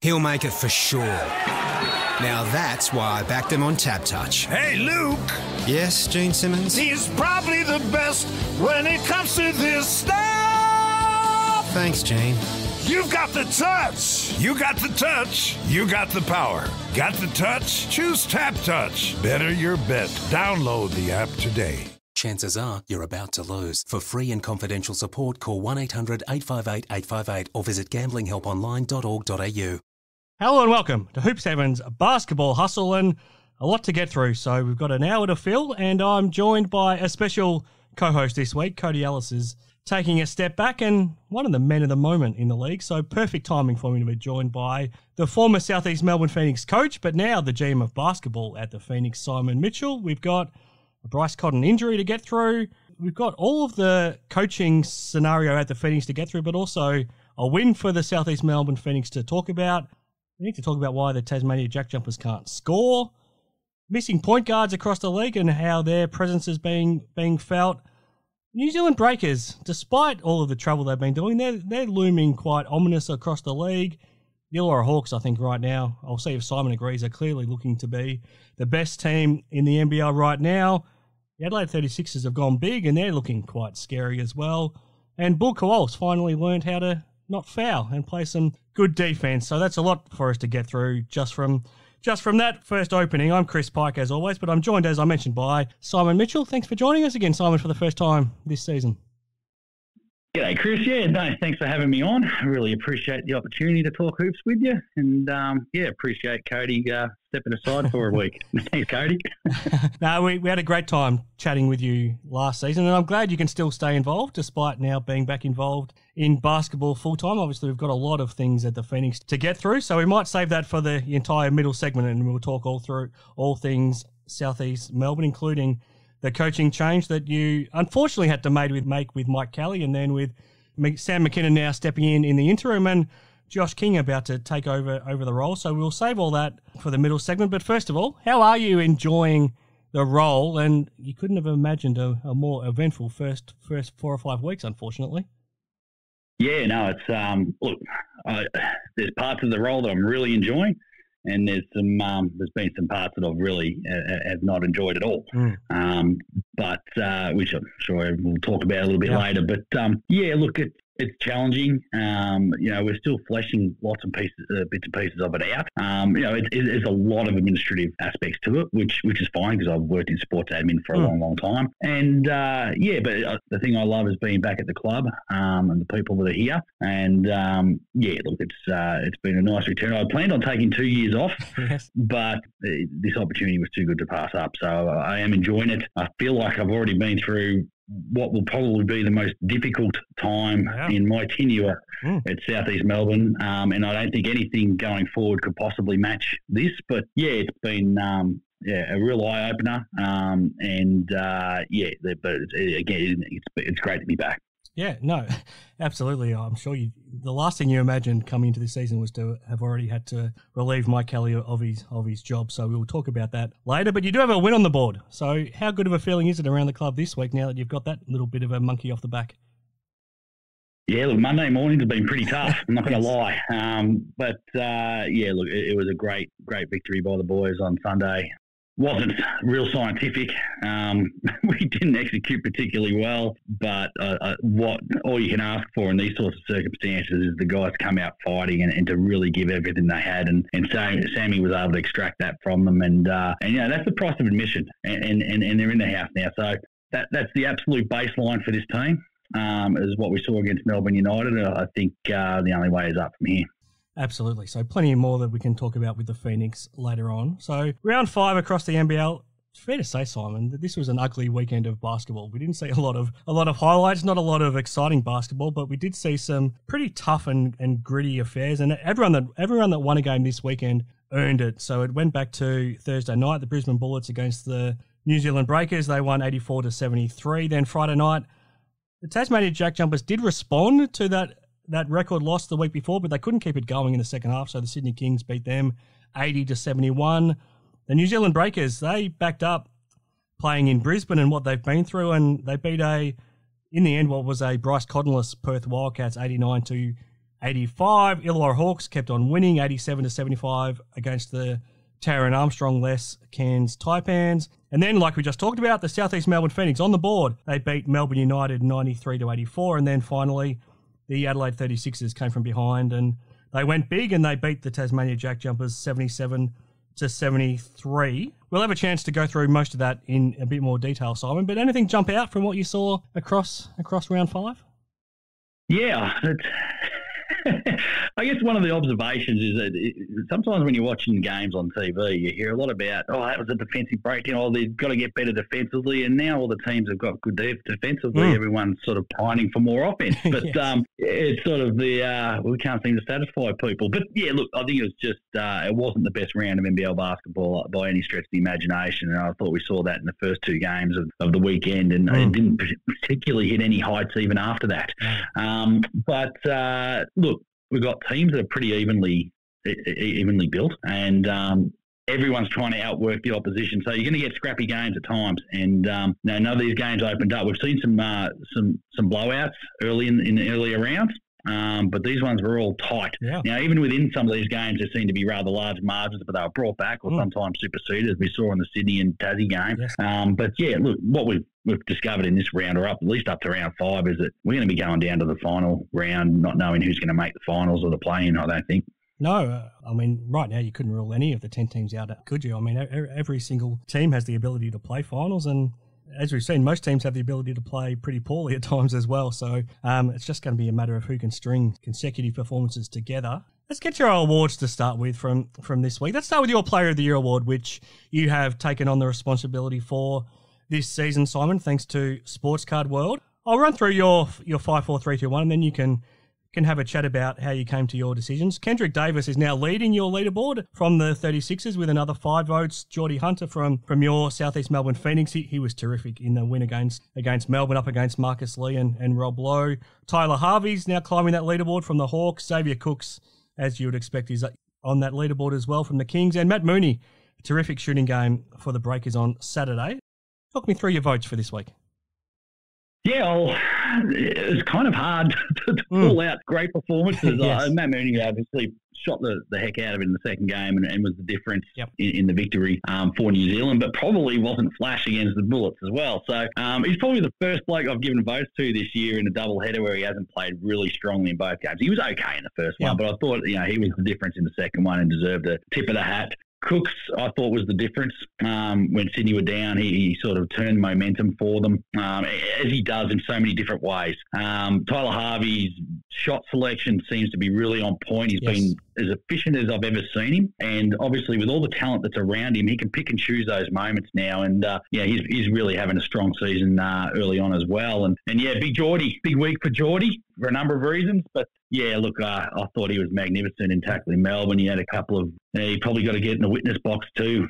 He'll make it for sure. Now that's why I backed him on Tap Touch. Hey, Luke. Yes, Gene Simmons? He's probably the best when it comes to this stuff. Thanks, Gene. You've got the touch. You got the touch. You got the power. Got the touch? Choose Tap Touch. Better your bet. Download the app today. Chances are you're about to lose. For free and confidential support, call 1-800-858-858 or visit gamblinghelponline.org.au. Hello and welcome to Hoop 7's Basketball Hustle, and a lot to get through. So we've got an hour to fill, and I'm joined by a special co-host this week. Cody Ellis is taking a step back and one of the men of the moment in the league. So perfect timing for me to be joined by the former South East Melbourne Phoenix coach, but now the GM of basketball at the Phoenix, Simon Mitchell. We've got a Bryce Cotton injury to get through. We've got all of the coaching scenario at the Phoenix to get through, but also a win for the South East Melbourne Phoenix to talk about. We need to talk about why the Tasmania JackJumpers can't score, missing point guards across the league and how their presence is being felt. New Zealand Breakers, despite all of the trouble they've been doing, they're looming quite ominous across the league. The Illawarra Hawks, I think, right now, I'll see if Simon agrees, are clearly looking to be the best team in the NBL right now. The Adelaide 36ers have gone big and they're looking quite scary as well. And Bul Kuol's finally learned how to not foul and play some good defense. So that's a lot for us to get through just from that first opening. I'm Chris Pike as always, but I'm joined, as I mentioned, by Simon Mitchell. Thanks for joining us again, Simon, for the first time this season. G'day, Chris. Yeah, no, thanks for having me on. I really appreciate the opportunity to talk hoops with you. And, appreciate Cody stepping aside for a week. Thanks, Cody. No, we had a great time chatting with you last season, and I'm glad you can still stay involved despite now being back involved in basketball full-time. Obviously, we've got a lot of things at the Phoenix to get through, so we might save that for the entire middle segment, and we'll talk all through all things South East Melbourne, including the coaching change that you unfortunately had to make with Mike Kelly, and then with Sam Mackinnon now stepping in the interim, and Josh King about to take over the role. So we'll save all that for the middle segment. But first of all, how are you enjoying the role? And you couldn't have imagined a more eventful first 4 or 5 weeks, unfortunately. Yeah, no, it's there's parts of the role that I'm really enjoying. And there's been some parts that I've really have not enjoyed at all, but which I'm sure we'll talk about a little bit later. But look, it's challenging. We're still fleshing lots of bits and pieces of it out. There's a lot of administrative aspects to it, which is fine because I've worked in sports admin for a long time. And but the thing I love is being back at the club and the people that are here. And look, it's been a nice return. I planned on taking 2 years off, but this opportunity was too good to pass up. So I am enjoying it. I feel like I've already been through what will probably be the most difficult time in my tenure at South East Melbourne, and I don't think anything going forward could possibly match this. But it's been a real eye opener, but it's great to be back. Yeah, no, absolutely. I'm sure the last thing you imagined coming into this season was to have already had to relieve Mike Kelly of his job. So we'll talk about that later. But you do have a win on the board. So how good of a feeling is it around the club this week now that you've got that little bit of a monkey off the back? Yeah, look, Monday mornings have been pretty tough. I'm not going to lie. It was a great victory by the boys on Sunday. Wasn't real scientific. We didn't execute particularly well, but what all you can ask for in these sorts of circumstances is the guys come out fighting and to really give everything they had. And Sammy was able to extract that from them. And that's the price of admission. And they're in the house now. So that's the absolute baseline for this team, is what we saw against Melbourne United. And I think the only way is up from here. Absolutely. So plenty more that we can talk about with the Phoenix later on. So round 5 across the NBL. It's fair to say, Simon, that this was an ugly weekend of basketball. We didn't see a lot of highlights, not a lot of exciting basketball, but we did see some pretty tough and gritty affairs. And everyone that won a game this weekend earned it. So it went back to Thursday night, the Brisbane Bullets against the New Zealand Breakers. They won 84-73. Then Friday night, the Tasmania JackJumpers did respond to that record loss the week before, but they couldn't keep it going in the second half, so the Sydney Kings beat them 80-71. The New Zealand Breakers, they backed up playing in Brisbane and what they've been through, and they beat in the end, what was a Bryce Cottonless Perth Wildcats 89-86. 85. Illawarra Hawks kept on winning 87-75 against the Taran Armstrong-less Cairns Taipans. And then, like we just talked about, the South East Melbourne Phoenix on the board. They beat Melbourne United 93-84. And then finally, the Adelaide 36ers came from behind and they went big and they beat the Tasmania JackJumpers 77-73. We'll have a chance to go through most of that in a bit more detail, Simon. But anything jump out from what you saw across round 5? Yeah, I guess one of the observations is that sometimes when you're watching games on TV, you hear a lot about, that was a defensive breakdown, they've got to get better defensively, and now all the teams have got good defensively. Everyone's sort of pining for more offense. But it's sort of we can't seem to satisfy people. But, yeah, look, I think it was just it wasn't the best round of NBL basketball by any stretch of the imagination, and I thought we saw that in the first 2 games of the weekend, and it didn't particularly hit any heights even after that. Look, we've got teams that are pretty evenly built, and everyone's trying to outwork the opposition. So you're going to get scrappy games at times, and none of these games opened up. We've seen some blowouts early in the earlier rounds, but these ones were all tight. Yeah. Now, even within some of these games, there seemed to be rather large margins, but they were brought back or sometimes superseded, as we saw in the Sydney and Tassie game. Yes. But yeah, look, what we've discovered in this round, or at least up to round 5, is that we're going to be going down to the final round not knowing who's going to make the finals or the play-in, I don't think. No, I mean, right now you couldn't rule any of the 10 teams out, could you? I mean, every single team has the ability to play finals, and as we've seen, most teams have the ability to play pretty poorly at times as well. So it's just going to be a matter of who can string consecutive performances together. Let's get your awards to start with from this week. Let's start with your Player of the Year award, which you have taken on the responsibility for this season, Simon, thanks to Sports Card World. I'll run through your 5, 4, 3, 2, 1, and then you can have a chat about how you came to your decisions. Kendrick Davis is now leading your leaderboard from the 36ers with another 5 votes. Geordie Hunter from your South East Melbourne Phoenix, he was terrific in the win against Melbourne, up against Marcus Lee and Rob Lowe. Tyler Harvey's now climbing that leaderboard from the Hawks. Xavier Cooks, as you would expect, is on that leaderboard as well from the Kings. And Matt Mooney, a terrific shooting game for the Breakers on Saturday. Talk me through your votes for this week. Yeah, it was kind of hard to pull out great performances. Yes. Matt Mooney obviously shot the heck out of it in the second game and was the difference in the victory for New Zealand, but probably wasn't flash against the Bullets as well. So he's probably the first bloke I've given votes to this year in a doubleheader where he hasn't played really strongly in both games. He was okay in the first one, but I thought he was the difference in the second one and deserved a tip of the hat. Cooks, I thought, was the difference. When Sydney were down, he sort of turned momentum for them, as he does in so many different ways. Tyler Harvey's shot selection seems to be really on point. He's been as efficient as I've ever seen him. And obviously, with all the talent that's around him, he can pick and choose those moments now. And, he's really having a strong season early on as well. And big Geordie, big week for Geordie for a number of reasons. But, yeah, look, I thought he was magnificent in tackling Melbourne. He had a couple of he probably got to get in the witness box too.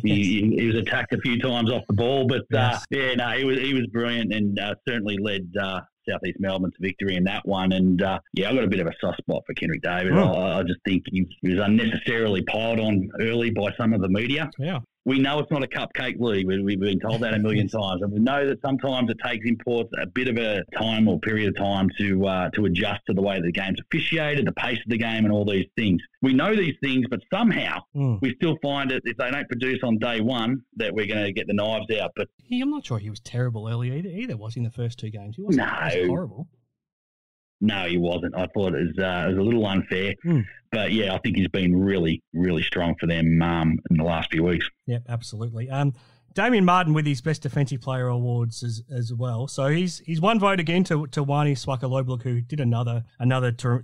He was attacked a few times off the ball, but he was brilliant and certainly led South East Melbourne to victory in that one. And I got a bit of a soft spot for Kendrick Davis. I just think he was unnecessarily piled on early by some of the media. Yeah. We know it's not a cupcake league. We've been told that a million times. And we know that sometimes it takes imports a bit of a time or period of time to adjust to the way the game's officiated, the pace of the game and all these things. We know these things, but somehow we still find it, if they don't produce on day one, that we're going to get the knives out. But I'm not sure he was terrible early either, was he, in the first 2 games? He wasn't horrible. No, he wasn't. I thought it was a little unfair. But, I think he's been really, really strong for them in the last few weeks. Yeah, absolutely. Damien Martin with his Best Defensive Player awards as well. So he's 1 vote again to Wani Swaka-Lobluk, who did another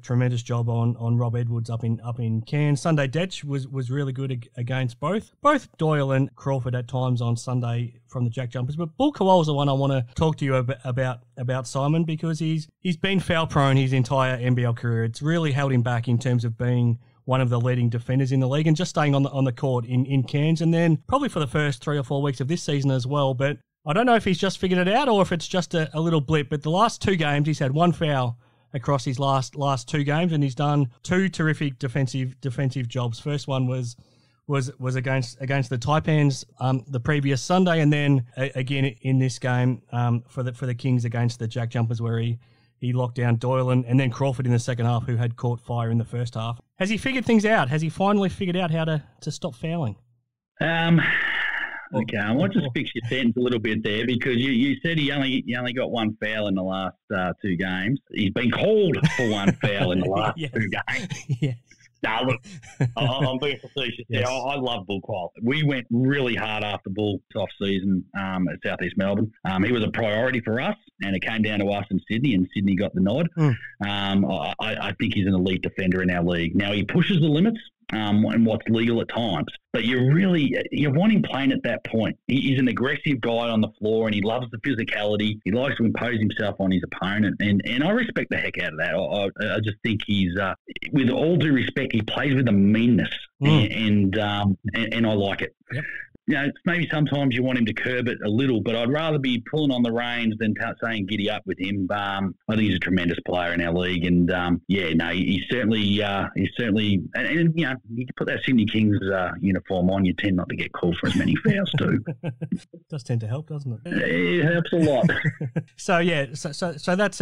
tremendous job on Rob Edwards up in Cairns. Sunday Detch was really good against both Doyle and Crawford at times on Sunday from the JackJumpers. But Bul Kuol is the one I want to talk to you about, Simon, because he's been foul prone his entire NBL career. It's really held him back in terms of being one of the leading defenders in the league and just staying on the court in Cairns, and then probably for the first 3 or 4 weeks of this season as well. But I don't know if he's just figured it out or if it's just a little blip. But the last 2 games, he's had 1 foul across his last 2 games, and he's done 2 terrific defensive jobs. First one was against the Taipans the previous Sunday, and then again in this game for the Kings against the JackJumpers, where he locked down Doyle and then Crawford in the second half, who had caught fire in the first half. Has he figured things out? Has he finally figured out how to stop fouling? Okay, I want to fix your sentence a little bit there, because you said he only got one foul in the last 2 games. He's been called for one foul in the last 2 games. Yes. No, look, I'm being facetious. Yes. Yeah, I love Bul Kuol. We went really hard after Bul's off-season at South East Melbourne. He was a priority for us, and it came down to us in Sydney, and Sydney got the nod. I think he's an elite defender in our league. Now, he pushes the limits and what's legal at times, but you want him playing at that point. He's an aggressive guy on the floor, and he loves the physicality. He likes to impose himself on his opponent, and I respect the heck out of that. I just think he's, with all due respect, he plays with a meanness, and I like it. Yep. You know, maybe sometimes you want him to curb it a little, but I'd rather be pulling on the reins than saying giddy up with him. I think he's a tremendous player in our league, and he's certainly, and you know, you put that Sydney Kings uniform on, you tend not to get called for as many fouls too. Does tend to help, doesn't it? It helps a lot. So that's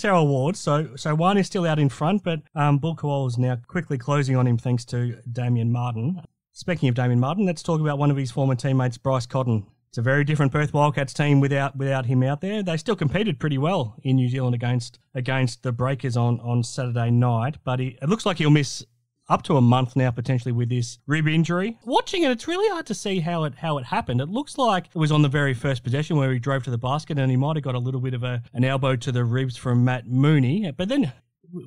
our award. So one is still out in front, but Bul Kuol is now quickly closing on him thanks to Damien Martin. Speaking of Damien Martin, let's talk about one of his former teammates, Bryce Cotton. It's a very different Perth Wildcats team without him out there. They still competed pretty well in New Zealand against the Breakers on Saturday night, but it looks like he'll miss up to a month now, potentially, with this rib injury. Watching it, it's really hard to see how it happened. It looks like it was on the very first possession where he drove to the basket, and he might have got a little bit of an elbow to the ribs from Matt Mooney, but then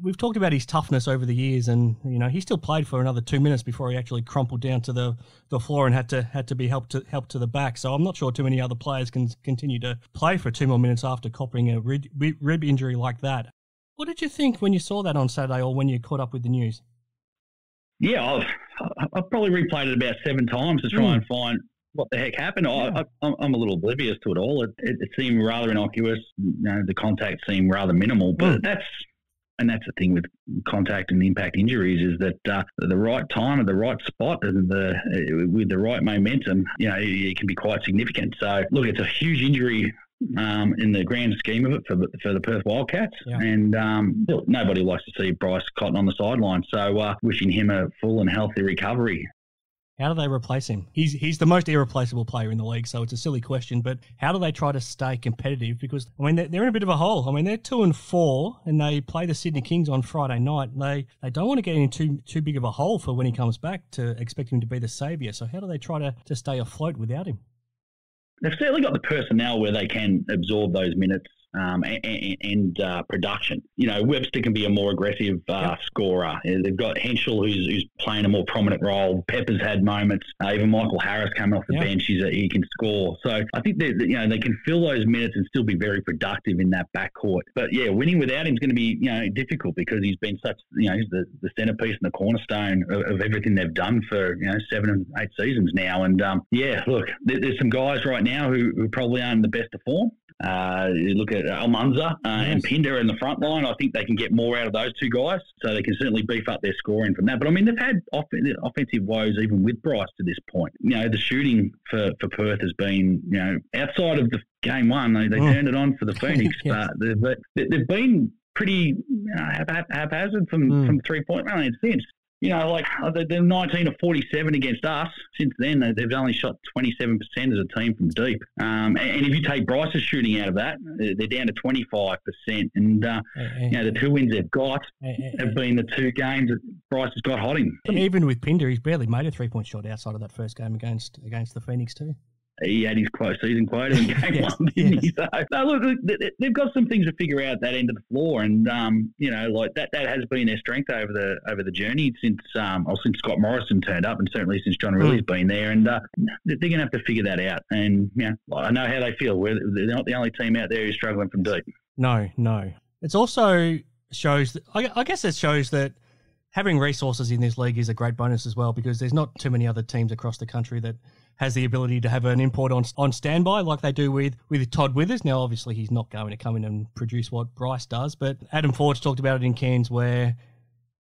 we've talked about his toughness over the years, and you know he still played for another 2 minutes before he actually crumpled down to the floor and had to be helped to the back. So I'm not sure too many other players can continue to play for 2 more minutes after copping a rib injury like that. What did you think when you saw that on Saturday, or when you caught up with the news? Yeah, I've probably replayed it about 7 times to try and find what the heck happened. Yeah. I'm a little oblivious to it all. It seemed rather innocuous. You know, the contact seemed rather minimal, but that's the thing with contact and impact injuries, is that at the right time, at the right spot, and with the right momentum, you know, it can be quite significant. So, look, it's a huge injury in the grand scheme of it for the Perth Wildcats, and look, nobody likes to see Bryce Cotton on the sideline. So, wishing him a full and healthy recovery. How do they replace him? He's the most irreplaceable player in the league, so it's a silly question, but how do they try to stay competitive? Because, I mean, they're in a bit of a hole. I mean, they're 2-4, and they play the Sydney Kings on Friday night. They don't want to get in too big of a hole for when he comes back to expect him to be the saviour. So how do they try to stay afloat without him? They've certainly got the personnel where they can absorb those minutes and production. You know, Webster can be a more aggressive scorer. They've got Henschel, who's playing a more prominent role. Pepper's had moments. Even Michael Harris coming off the bench, he can score. So I think they can fill those minutes and still be very productive in that backcourt. But yeah, winning without him is going to be difficult, because he's been such he's the centerpiece and the cornerstone of everything they've done for 7 and 8 seasons now. And look, there's some guys right now who probably aren't in the best of form. You look at Almanza and Pinder in the front line. I think they can get more out of those 2 guys, so they can certainly beef up their scoring from that. But I mean, they've had offensive woes even with Bryce to this point. You know, the shooting for Perth has been, outside of the game one, they turned it on for the Phoenix, but they've been pretty haphazard from 3-point range since. You know, like they're 19 of 47 against us. Since then, they've only shot 27% as a team from deep. And if you take Bryce's shooting out of that, they're down to 25%. And the 2 wins they've got have been the 2 games that Bryce has got hot in. Even with Pinder, he's barely made a 3-point shot outside of that first game against the Phoenix too. He had his season quota in game one, didn't he? So, look, they've got some things to figure out that end of the floor, and that has been their strength over the journey since Scott Morrison turned up, and certainly since John Riley's been there, and they're going to have to figure that out. And I know how they feel. They're not the only team out there who's struggling from deep. No. It also shows that, I guess it shows that having resources in this league is a great bonus as well, because there's not too many other teams across the country that has the ability to have an import on standby like they do with Todd Withers. Now, obviously, he's not going to come in and produce what Bryce does, but Adam Ford's talked about it in Cairns where,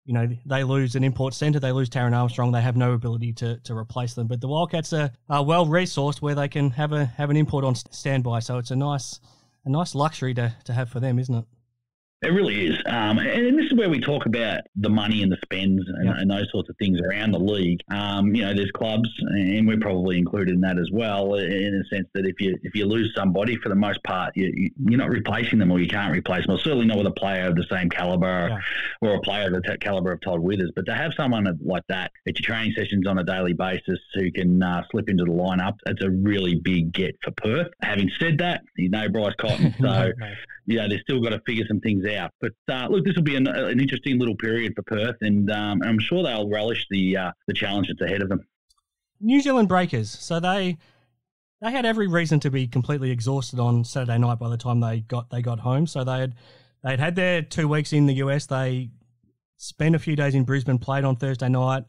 they lose an import centre, they lose Taron Armstrong, they have no ability to replace them. But the Wildcats are well-resourced where they can have an import on standby, so it's a nice luxury to have for them, isn't it? It really is. And this is where we talk about the money and the spends and those sorts of things around the league. There's clubs, and we're probably included in that as well, in the sense that if you lose somebody, for the most part, you're not replacing them, or you can't replace them. Or certainly not with a player of the same calibre or a player of the calibre of Todd Withers. But to have someone like that at your training sessions on a daily basis who can slip into the lineup, it's a really big get for Perth. Having said that, you know Bryce Cotton, so they've still got to figure some things out. But look, this will be an interesting little period for Perth, and I'm sure they'll relish the challenge that's ahead of them. New Zealand Breakers, so they had every reason to be completely exhausted on Saturday night by the time they got home. So they'd had their 2 weeks in the US. They spent a few days in Brisbane, played on Thursday night,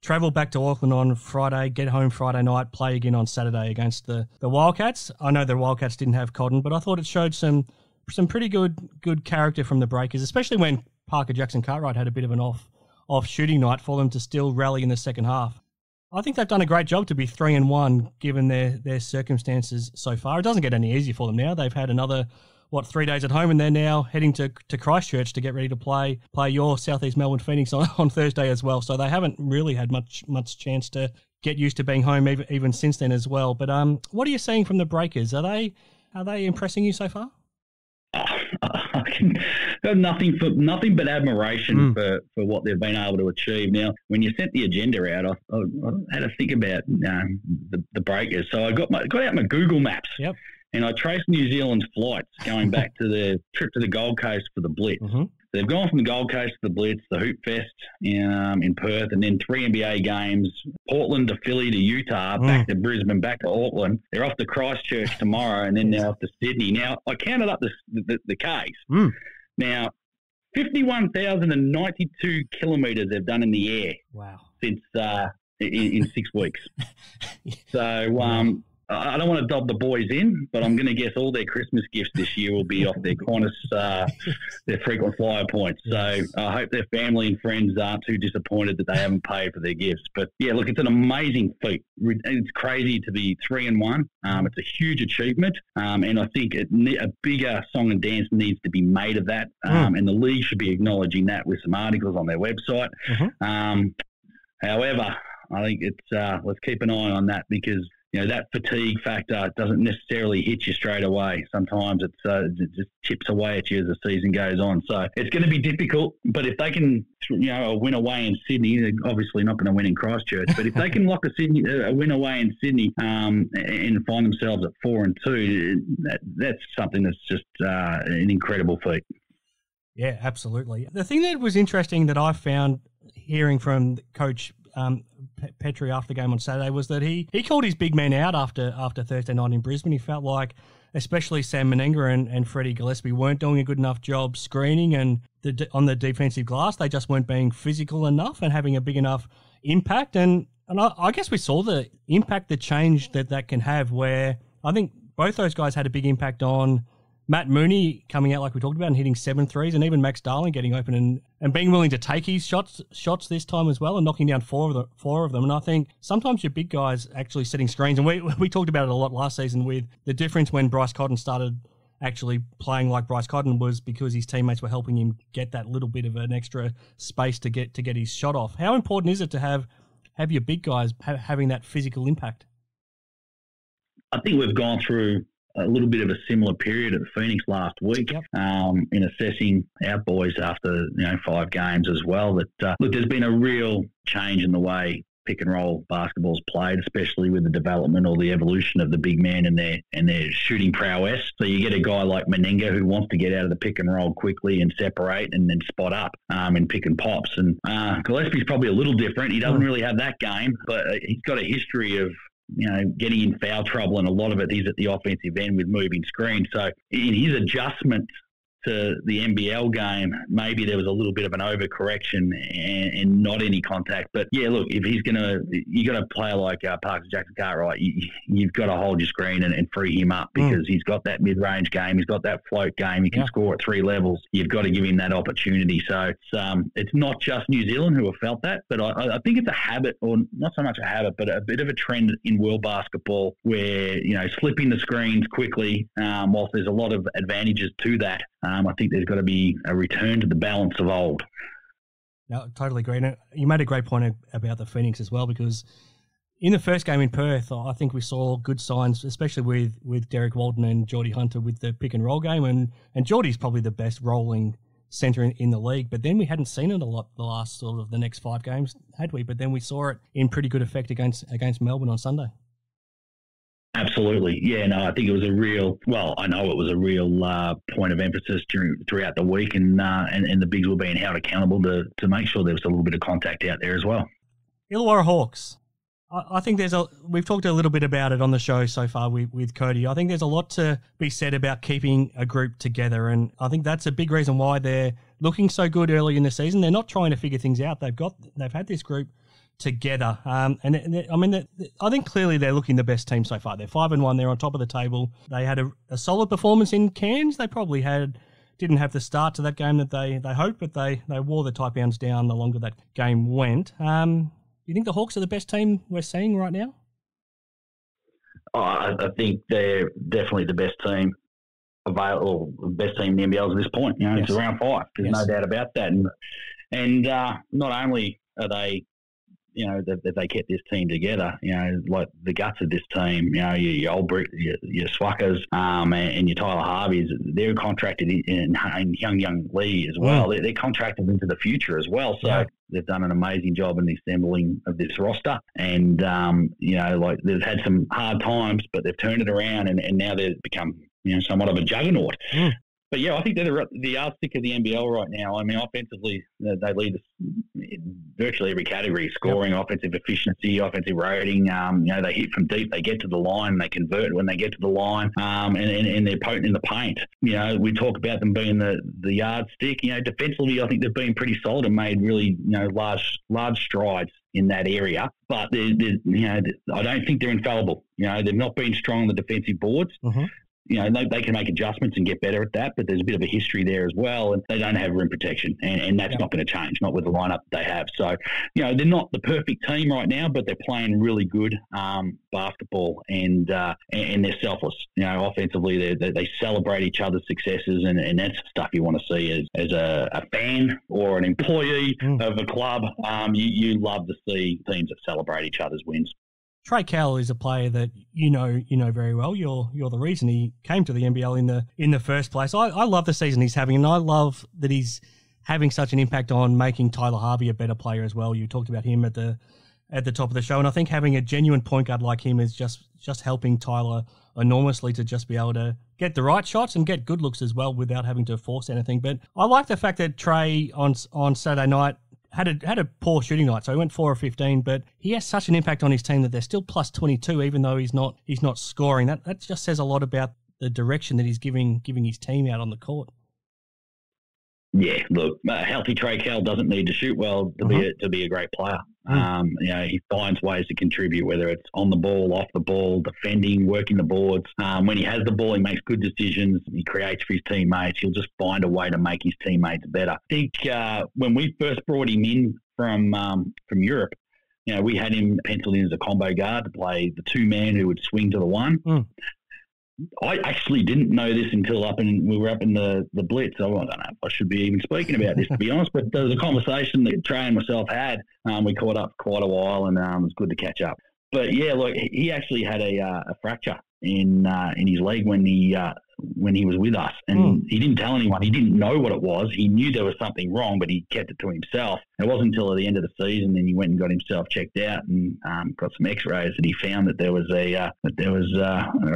travelled back to Auckland on Friday, get home Friday night, play again on Saturday against the Wildcats. I know the Wildcats didn't have Cotton, but I thought it showed some pretty good character from the Breakers, especially when Parker Jackson-Cartwright had a bit of an off shooting night for them to still rally in the second half. I think they've done a great job to be 3-1 given their circumstances so far. It doesn't get any easier for them now. They've had another 3 days at home, and they're now heading to Christchurch to get ready to play your South East Melbourne Phoenix on Thursday as well. So they haven't really had much chance to get used to being home even since then as well. But what are you seeing from the Breakers? Are they impressing you so far? I got nothing but admiration for what they've been able to achieve. Now, when you sent the agenda out, I had to think about the Breakers. So I got out my Google Maps, and I traced New Zealand's flights going back to the trip to the Gold Coast for the Blitz. Mm-hmm. They've gone from the Gold Coast to the Blitz, the Hoop Fest in Perth, and then 3 NBA games, Portland to Philly to Utah, back to Brisbane, back to Auckland. They're off to Christchurch tomorrow, and then they're off to Sydney. Now, I counted up the Ks. Now, 51,092 kilometres they've done in the air. Wow. Since in 6 weeks. So, I don't want to dob the boys in, but I'm going to guess all their Christmas gifts this year will be off their Qantas, their frequent flyer points. So I hope their family and friends aren't too disappointed that they haven't paid for their gifts. But yeah, look, it's an amazing feat. It's crazy to be 3-1. It's a huge achievement, and I think a bigger song and dance needs to be made of that. And the league should be acknowledging that with some articles on their website. However, I think it's let's keep an eye on that, because that fatigue factor doesn't necessarily hit you straight away. Sometimes it just chips away at you as the season goes on. So it's going to be difficult, but if they can, win away in Sydney, they're obviously not going to win in Christchurch, but if they can lock a win away in Sydney and find themselves at 4-2, that's something that's just an incredible feat. Yeah, absolutely. The thing that was interesting that I found hearing from Coach Petrie after the game on Saturday was that he called his big men out after Thursday night in Brisbane. He felt like especially Sam Meninga and Freddie Gillespie weren't doing a good enough job screening and on the defensive glass. They just weren't being physical enough and having a big enough impact. And I guess we saw the impact, the change that can have, where I think both those guys had a big impact on Matt Mooney coming out like we talked about and hitting 7 threes, and even Max Darling getting open and being willing to take his shots this time as well and knocking down four of them. And I think sometimes your big guys actually setting screens, and we talked about it a lot last season with the difference when Bryce Cotton started actually playing like Bryce Cotton was because his teammates were helping him get that little bit of an extra space to get his shot off. How important is it to have your big guys having that physical impact? I think we've gone through a little bit of a similar period at the Phoenix last week in assessing our boys after 5 games as well. That look, there's been a real change in the way pick and roll basketball's played, especially with the development or the evolution of the big man and their shooting prowess. So you get a guy like Meninga who wants to get out of the pick and roll quickly and separate and then spot up and pick and pops. And Gillespie's probably a little different. He doesn't really have that game, but he's got a history of getting in foul trouble, and a lot of it is at the offensive end with moving screens. So in his adjustment to the NBL game, maybe there was a little bit of an overcorrection and not any contact. But yeah, look, if you got a player like Parker Jackson-Cartwright, you've got to hold your screen and free him up, because he's got that mid-range game, he's got that float game, he can score at 3 levels. You've got to give him that opportunity. So it's not just New Zealand who have felt that, but I think it's a habit, or not so much a habit, but a bit of a trend in world basketball where slipping the screens quickly, whilst there's a lot of advantages to that. I think there's got to be a return to the balance of old. No, totally agree. And you made a great point about the Phoenix as well, because in the first game in Perth, I think we saw good signs, especially with Derek Walton and Geordie Hunter with the pick and roll game. And Geordie's probably the best rolling centre in the league. But then we hadn't seen it a lot the last sort of the next 5 games, had we? But then we saw it in pretty good effect against Melbourne on Sunday. Absolutely. Yeah, no, I think it was a real, I know it was a real point of emphasis throughout the week, and the Bigs were being held accountable to make sure there was a little bit of contact out there as well. Illawarra Hawks. I think we've talked a little bit about it on the show so far with Cody. I think there's a lot to be said about keeping a group together, and I think that's a big reason why they're looking so good early in the season. They're not trying to figure things out. They've had this group together, I think clearly they're looking the best team so far. They're 5-1. They're on top of the table. They had a solid performance in Cairns. They probably didn't have the start to that game that they hoped, but they wore the Taipans down the longer that game went. You think the Hawks are the best team we're seeing right now? I think they're definitely the best team available, best team in the NBL at this point. You know, yes. It's around 5. There's no doubt about that. And not only are they, you know, that they kept this team together, you know, like the guts of this team, you know, your old Brit, your Swackers, and your Tyler Harveys, they're contracted in young Lee as well. Mm. They're contracted into the future as well. So they've done an amazing job in the assembling of this roster. And, you know, like they've had some hard times, but they've turned it around and now they've become, you know, somewhat of a juggernaut. Mm. But, yeah, I think they're the yardstick of the NBL right now. I mean, offensively, they lead in virtually every category, scoring, offensive efficiency, offensive rating. You know, they hit from deep. They get to the line. They convert when they get to the line, and they're potent in the paint. You know, we talk about them being the yardstick. You know, defensively, I think they've been pretty solid and made really, you know, large strides in that area. But, you know, I don't think they're infallible. You know, they've not been strong on the defensive boards. Mm-hmm. You know, they can make adjustments and get better at that, but there's a bit of a history there as well, and they don't have rim protection, and that's not going to change, not with the lineup they have. So, you know, they're not the perfect team right now, but they're playing really good basketball, and they're selfless. You know, offensively, they celebrate each other's successes, and that's stuff you want to see as a fan or an employee of a club. You love to see teams that celebrate each other's wins. Trey Kell is a player that you know very well. You're the reason he came to the NBL in the first place. I love the season he's having, and I love that he's having such an impact on making Tyler Harvey a better player as well. You talked about him at the top of the show, and I think having a genuine point guard like him is just helping Tyler enormously to just be able to get the right shots and get good looks as well without having to force anything. But I like the fact that Trey on Saturday night had a poor shooting night, so he went 4 of 15, but he has such an impact on his team that they're still plus 22, even though he's not scoring. That just says a lot about the direction that he's giving his team out on the court. Yeah, look, healthy Trey Kell doesn't need to shoot well to be a great player. You know, he finds ways to contribute, whether it's on the ball, off the ball, defending, working the boards. When he has the ball, he makes good decisions. He creates for his teammates. He'll just find a way to make his teammates better. I think when we first brought him in from Europe, you know, we had him penciled in as a combo guard to play the 2-man who would swing to the 1. I actually didn't know this until we were up in the Blitz. So I don't know if I should be even speaking about this, to be honest. But there was a conversation that Trey and myself had. We caught up for quite a while, and it was good to catch up. But yeah, look, he actually had a fracture in his leg when he was with us, and he didn't tell anyone. He didn't know what it was. He knew there was something wrong, but he kept it to himself. It wasn't until the end of the season, then he went and got himself checked out and got some X-rays, that he found that there was a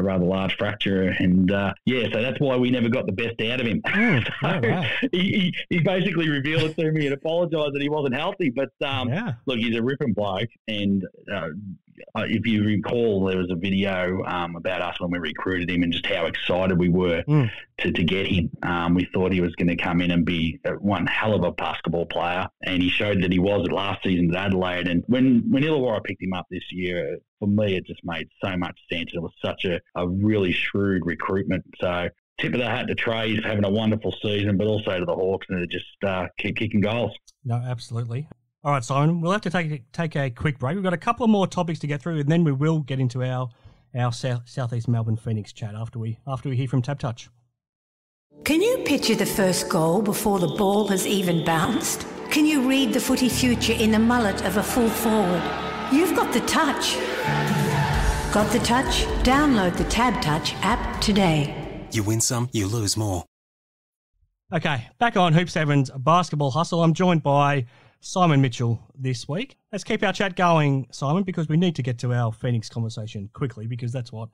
rather large fracture, and so that's why we never got the best out of him. He basically revealed it to me and apologised that he wasn't healthy. But look, he's a ripping bloke, and if you recall, there was a video about us when we recruited him and just how excited we were to get him. We thought he was going to come in and be one hell of a basketball player, and he showed that he was at last season at Adelaide. And when Illawarra picked him up this year, for me, it just made so much sense. It was such a really shrewd recruitment. So tip of the hat to Trey. He's having a wonderful season, but also to the Hawks, and just keep kicking goals. No, absolutely. All right, Simon, we'll have to take a quick break. We've got a couple of more topics to get through, and then we will get into our South East Melbourne Phoenix chat after we hear from Tap Touch. Can you picture the first goal before the ball has even bounced? Can you read the footy future in the mullet of a full forward? You've got the touch. Got the touch? Download the Tab Touch app today. You win some, you lose more. Okay, back on Hoop 7's Basketball Hustle. I'm joined by Simon Mitchell this week. Let's keep our chat going, Simon, because we need to get to our Phoenix conversation quickly, because that's what,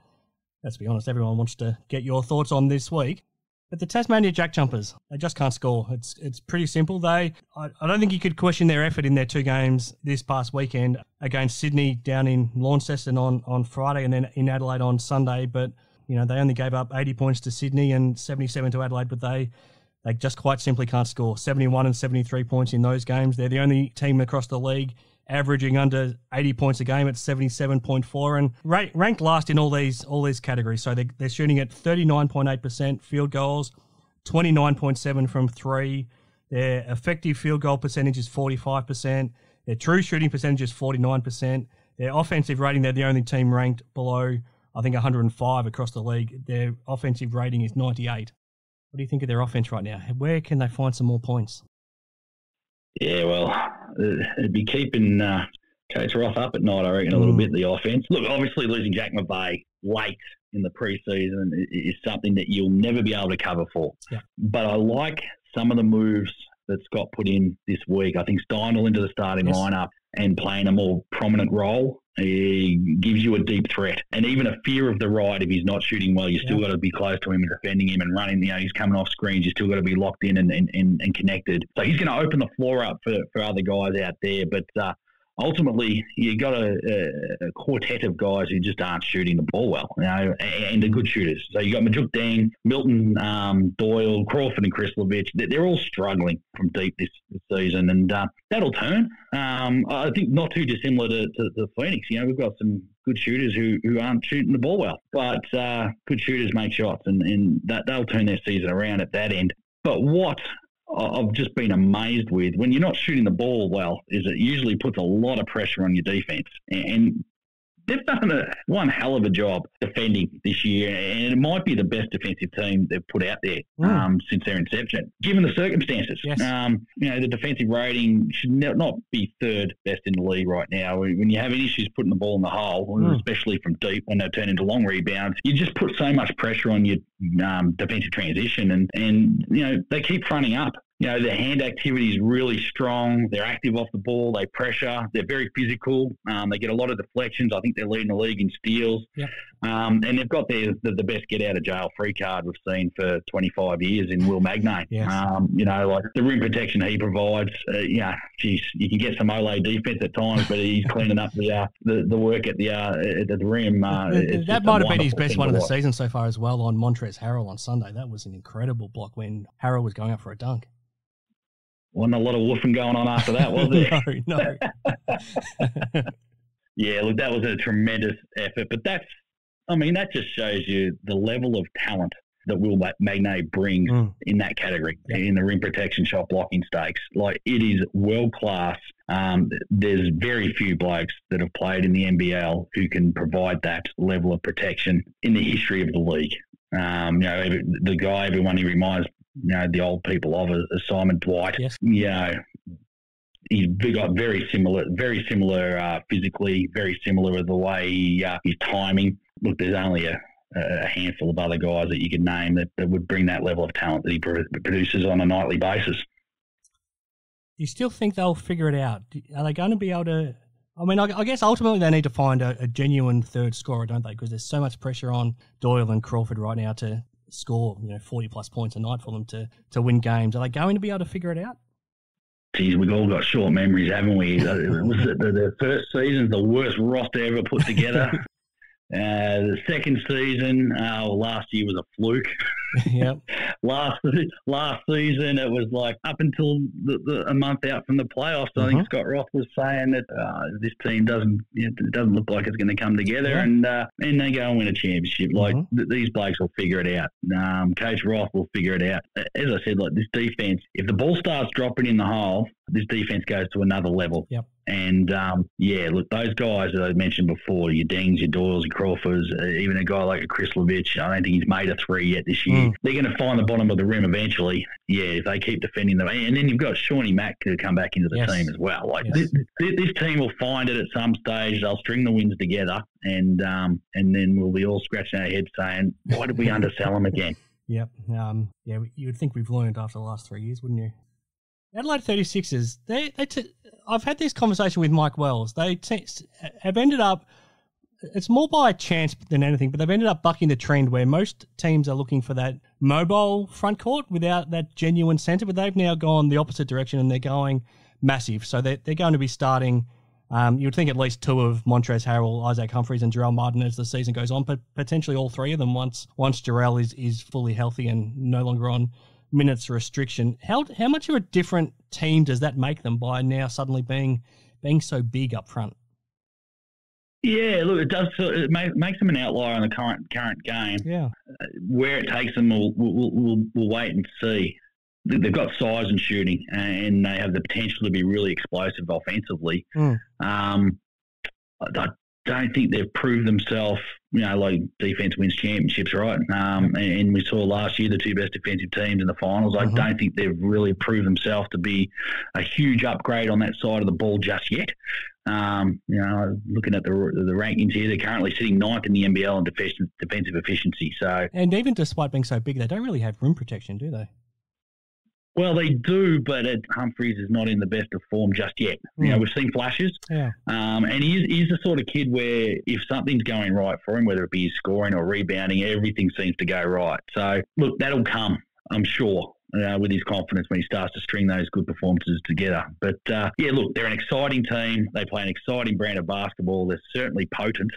let's be honest, everyone wants to get your thoughts on this week. But the Tasmania JackJumpers, they just can't score. It's pretty simple. I don't think you could question their effort in their two games this past weekend against Sydney down in Launceston on Friday and then in Adelaide on Sunday. But, you know, they only gave up 80 points to Sydney and 77 to Adelaide, but they just quite simply can't score. 71 and 73 points in those games. They're the only team across the league averaging under 80 points a game at 77.4 and ranked last in all these categories. So they're shooting at 39.8% field goals, 29.7 from three. Their effective field goal percentage is 45%. Their true shooting percentage is 49%. Their offensive rating, they're the only team ranked below, I think, 105 across the league. Their offensive rating is 98. What do you think of their offense right now? Where can they find some more points? Yeah, well, it'd be keeping Coach Roth up at night, I reckon, a little bit, the offense. Look, obviously losing Jack McVeigh late in the preseason is something that you'll never be able to cover for. Yeah. But I like some of the moves that Scott put in this week. I think Steindl into the starting lineup and playing a more prominent role, he gives you a deep threat. And even a fear of the right, if he's not shooting well, you still got to be close to him and defending him and running. You know, he's coming off screens. You still got to be locked in and connected. So he's going to open the floor up for other guys out there. But ultimately, you got a quartet of guys who just aren't shooting the ball well, you know, and they're good shooters. So you got Majuk Deng, Milton, Doyle, Crawford, and Krislovich. They're all struggling from deep this season, and that'll turn. I think not too dissimilar to Phoenix. You know, we've got some good shooters who aren't shooting the ball well, but good shooters make shots, and they'll turn their season around at that end. But what I've just been amazed with, when you're not shooting the ball well, is it usually puts a lot of pressure on your defense. And they've done one hell of a job defending this year, and it might be the best defensive team they've put out there since their inception, given the circumstances. Yes. You know, the defensive rating should not be third best in the league right now. When you're having issues putting the ball in the hole, especially from deep when they turn into long rebounds, you just put so much pressure on your defensive transition, and you know, they keep fronting up. You know, their hand activity is really strong. They're active off the ball. They pressure. They're very physical. They get a lot of deflections. I think they're leading the league in steals. Yep. And they've got the best get-out-of-jail-free card we've seen for 25 years in Will Magnay. Yes. You know, like the rim protection he provides, geez, you can get some Olay defense at times, but he's cleaning up the work at the rim. That might have been his best one of the season so far as well on Montrezl Harrell on Sunday. That was an incredible block when Harrell was going up for a dunk. Wasn't a lot of woofing going on after that, was there? No. Yeah, look, that was a tremendous effort. But that just shows you the level of talent that Will Magnay brings in that category, in the rim protection, shot blocking stakes. Like, it is world-class. There's very few blokes that have played in the NBL who can provide that level of protection in the history of the league. You know, the guy, everyone he reminds, you know, the old people of Simon Dwight. Yes. You know, he's got very similar physically, very similar with the way his timing. Look, there's only a handful of other guys that you could name that would bring that level of talent that he produces on a nightly basis. Do you still think they'll figure it out? Are they going to be able to? I mean, I guess ultimately they need to find a genuine third scorer, don't they? Because there's so much pressure on Doyle and Crawford right now to score, 40-plus points a night for them to win games. Are they going to be able to figure it out? Geez, we've all got short memories, haven't we? The first season's the worst roster ever put together. The second season, last year was a fluke. Yep. Last season, it was like up until a month out from the playoffs. I think Scott Roth was saying that this team doesn't look like it's going to come together, and they go and win a championship. Like these blokes will figure it out. Coach Roth will figure it out. As I said, like this defense, if the ball starts dropping in the hole, this defense goes to another level. Yep. And, look, those guys that I mentioned before, your Dings, your Doyles, your Crawfords, even a guy like a Krislovich, I don't think he's made a 3 yet this year. They're going to find the bottom of the rim eventually, if they keep defending them. And then you've got Shawnee Mack to come back into the team as well. Like this team will find it at some stage. They'll string the wins together, and then we'll be all scratching our heads saying, why did we undersell them again? Yep. You would think we've learned after the last 3 years, wouldn't you? Adelaide 36ers, I've had this conversation with Mike Wells. They have ended up, it's more by chance than anything, but they've ended up bucking the trend where most teams are looking for that mobile front court without that genuine centre, but they've now gone the opposite direction and they're going massive. So they're going to be starting, you would think at least 2 of Montrezl Harrell, Isaac Humphries and Jarrell Martin as the season goes on, but potentially all 3 of them once Jarrell is fully healthy and no longer on minutes restriction. How much of a different team does that make them by now suddenly being so big up front? Yeah, look, it does. It makes them an outlier in the current game. Yeah, where it takes them, we'll wait and see. They've got size and shooting, and they have the potential to be really explosive offensively. I don't think they've proved themselves, like defense wins championships, right? And we saw last year the 2 best defensive teams in the finals. I don't think they've really proved themselves to be a huge upgrade on that side of the ball just yet. Looking at the rankings here, they're currently sitting 9th in the NBL in defensive efficiency. So, and even despite being so big, they don't really have rim protection, do they? Well, they do, but Humphries is not in the best of form just yet. We've seen flashes. Yeah. And he's the sort of kid where if something's going right for him, whether it be scoring or rebounding, everything seems to go right. So, look, that'll come, I'm sure, with his confidence when he starts to string those good performances together. But, look, they're an exciting team. They play an exciting brand of basketball. They're certainly potent.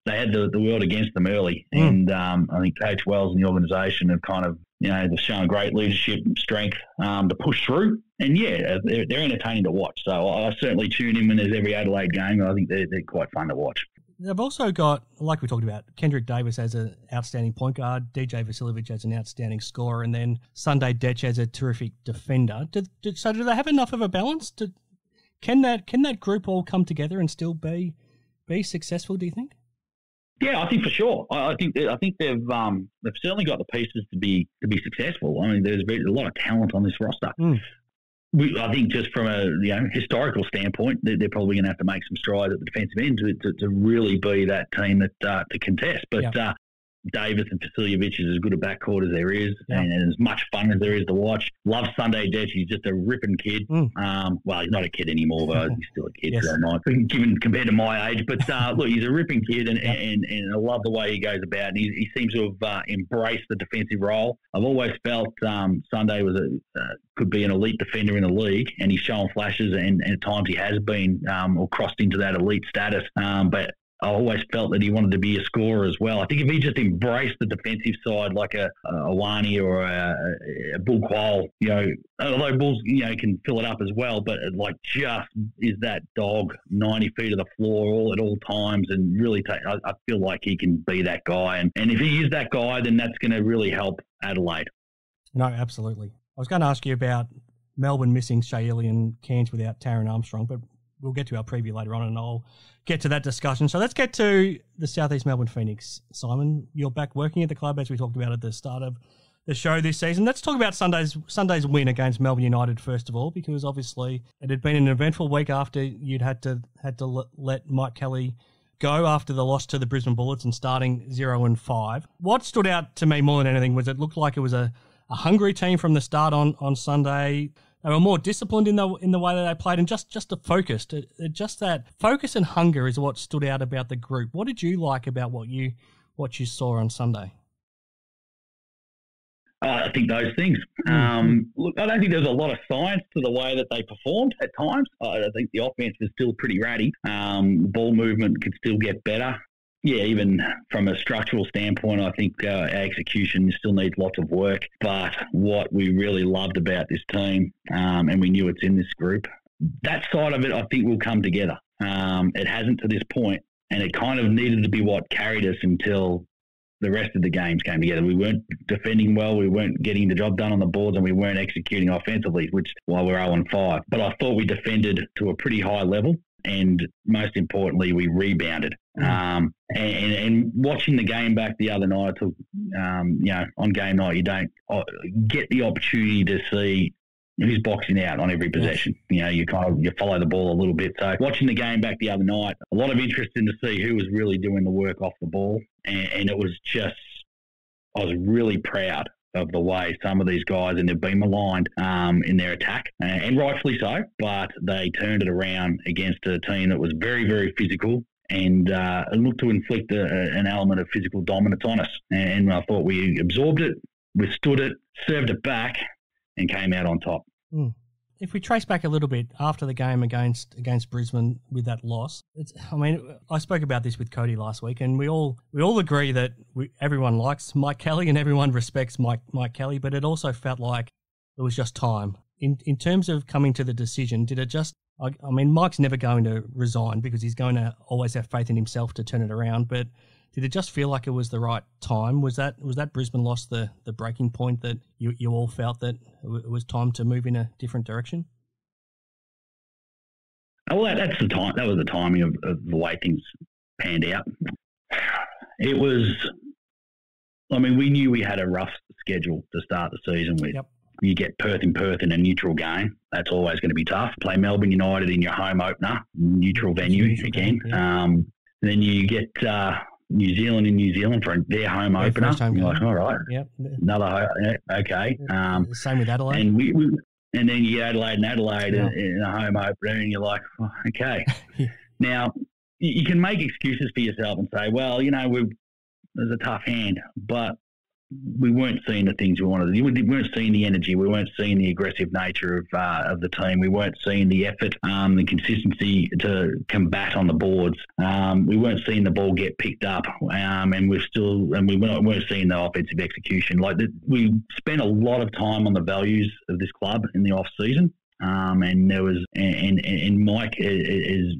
They had the world against them early, and I think Coach Wells and the organisation have kind of, they've shown great leadership and strength to push through. And they're entertaining to watch. So I certainly tune in when there's every Adelaide game. I think they're quite fun to watch. They've also got, like we talked about, Kendrick Davis as an outstanding point guard, DJ Vasiljevic as an outstanding scorer, and then Sunday Dech as a terrific defender. So do they have enough of a balance? Can that group all come together and still be successful, do you think? Yeah, I think for sure. I think they've certainly got the pieces to be successful. I mean, there's a lot of talent on this roster. I think just from a historical standpoint, they're probably going to have to make some strides at the defensive end to really be that team that to contest. But Davis and Vasiljevic is as good a backcourt as there is, and as much fun as there is to watch. Love Sunday Dech. He's just a ripping kid. Well, he's not a kid anymore, but he's still a kid, given compared to my age. But look, he's a ripping kid, and I love the way he goes about. And he seems to have embraced the defensive role. I've always felt Sunday could be an elite defender in the league, and he's shown flashes, and at times he has been or crossed into that elite status. But I always felt that he wanted to be a scorer as well. I think if he just embraced the defensive side like a Wani or a Bul Kuol, although Bulls, can fill it up as well, but just is that dog 90 feet of the floor all at all times and really I feel like he can be that guy. And if he is that guy, then that's going to really help Adelaide. No, absolutely. I was going to ask you about Melbourne missing Sha'ili and Cairns without Taron Armstrong, but we'll get to our preview later on and I'll get to that discussion. So let's get to the South East Melbourne Phoenix. Simon, you're back working at the club as we talked about at the start of the show this season. Let's talk about Sunday's win against Melbourne United first of all, because obviously it had been an eventful week after you'd had to let Mike Kelly go after the loss to the Brisbane Bullets and starting 0-5. What stood out to me more than anything was it looked like it was a hungry team from the start on Sunday. They were more disciplined in the way that they played, and just the focus. Just that focus and hunger is what stood out about the group. What did you like about what you saw on Sunday? I think those things. Look, I don't think there's a lot of science to the way that they performed at times. I think the offense was still pretty ratty. Ball movement could still get better. Yeah, even from a structural standpoint, I think our execution still needs lots of work. But what we really loved about this team, and we knew it's in this group, that side of it I think will come together. It hasn't to this point, and it kind of needed to be what carried us until the rest of the games came together. We weren't defending well, we weren't getting the job done on the boards, and we weren't executing offensively, which while we're 0-5. But I thought we defended to a pretty high level, and most importantly, we rebounded. And watching the game back the other night, I took, on game night, you don't get the opportunity to see who's boxing out on every possession. You follow the ball a little bit. So watching the game back the other night, a lot of interest in to see who was really doing the work off the ball. And it was just, I was really proud of the way some of these guys, and they've been maligned in their attack, and rightfully so, but they turned it around against a team that was very, very physical and looked to inflict an element of physical dominance on us. And I thought we absorbed it, withstood it, served it back, and came out on top. If we trace back a little bit after the game against Brisbane with that loss, I spoke about this with Cody last week, and we all agree that everyone likes Mike Kelly and everyone respects Mike Kelly, but it also felt like it was just time. In terms of coming to the decision, did it just? Mike's never going to resign because he's going to always have faith in himself to turn it around. But did it just feel like it was the right time? Was that Brisbane loss the breaking point that you all felt that it was time to move in a different direction? Well, that's the time. That was the timing of the way things panned out. It was. We knew we had a rough schedule to start the season with. Yep. You get Perth in a neutral game. That's always going to be tough. Play Melbourne United in your home opener, neutral venue again. Yeah. Then you get New Zealand in New Zealand for their home opener. You're like, all right, yep. Okay. Same with Adelaide. And and then you get Adelaide in a home opener, and you're like, oh, okay. Now you can make excuses for yourself and say, well, there's a tough hand, but we weren't seeing the things we wanted. We weren't seeing the energy. We weren't seeing the aggressive nature of the team. We weren't seeing the effort, the consistency to combat on the boards. We weren't seeing the ball get picked up, and we weren't seeing the offensive execution. We spent a lot of time on the values of this club in the off season, and there was and Mike has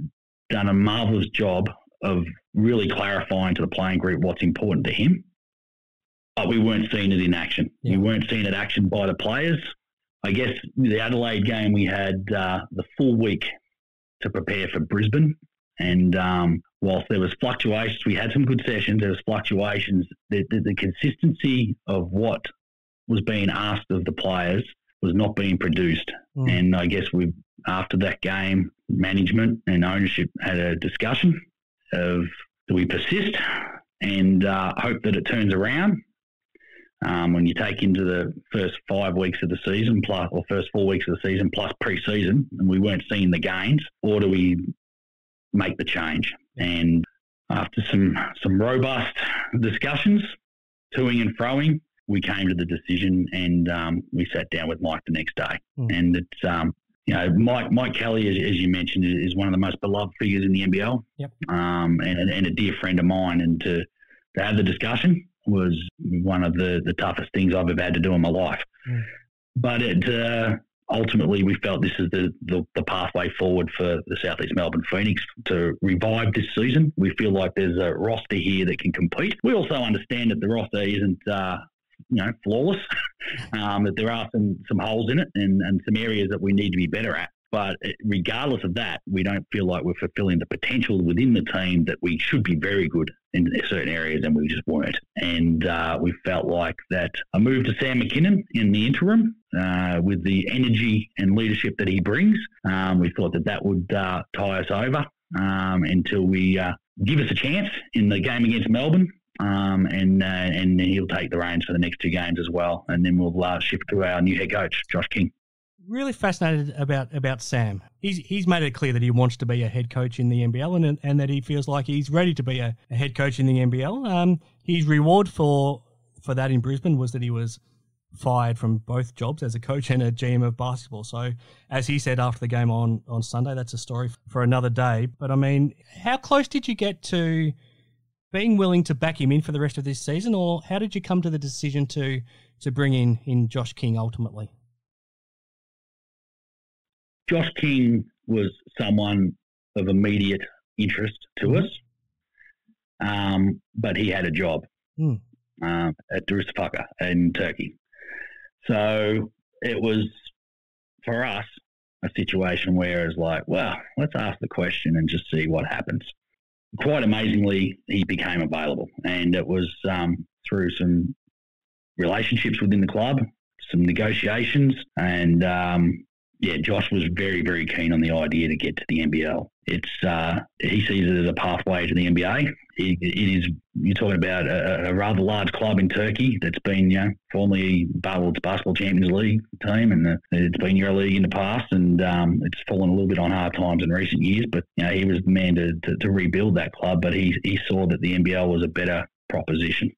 done a marvelous job of really clarifying to the playing group what's important to him. But we weren't seeing it in action. Yeah. We weren't seeing it action by the players. I guess the Adelaide game, we had the full week to prepare for Brisbane. And whilst there was fluctuations, we had some good sessions, there was fluctuations. The consistency of what was being asked of the players was not being produced. And I guess after that game, management and ownership had a discussion of, do we persist and hope that it turns around? When you take into the first 5 weeks of the season first 4 weeks of the season plus pre-season, and we weren't seeing the gains, or do we make the change? And after some robust discussions, toing and froing, we came to the decision, and we sat down with Mike the next day. And it's Mike Kelly, as you mentioned, is one of the most beloved figures in the NBL. Yep. And a dear friend of mine, and to have the discussion was one of the toughest things I've ever had to do in my life. But ultimately we felt this is the pathway forward for the South East Melbourne Phoenix to revive this season. We feel like there's a roster here that can compete. We also understand that the roster isn't flawless, that there are some holes in it and some areas that we need to be better at. But regardless of that, we don't feel like we're fulfilling the potential within the team that we should be very good in certain areas, and we just weren't. And we felt like that a move to Sam Mackinnon in the interim, with the energy and leadership that he brings, we thought that would tie us over until we give us a chance in the game against Melbourne. And he'll take the reins for the next 2 games as well. And then we'll shift to our new head coach, Josh King. Really fascinated about Sam. He's made it clear that he wants to be a head coach in the NBL and that he feels like he's ready to be a head coach in the NBL. His reward for that in Brisbane was that he was fired from both jobs as a coach and a GM of basketball. So as he said after the game on Sunday, that's a story for another day. But how close did you get to being willing to back him in for the rest of this season, or how did you come to the decision to bring in Josh King ultimately? Josh King was someone of immediate interest to us, but he had a job. at Darüşşafaka in Turkey. So it was, for us, a situation where it's like, well, let's ask the question and just see what happens. Quite amazingly, he became available, and it was through some relationships within the club, some negotiations, and Josh was very, very keen on the idea to get to the NBL. He sees it as a pathway to the NBA. It is, you're talking about a rather large club in Turkey that's been, formerly Bul's Basketball Champions League team, and it's been EuroLeague in the past, and it's fallen a little bit on hard times in recent years. But he was the man to rebuild that club. But he saw that the NBL was a better proposition.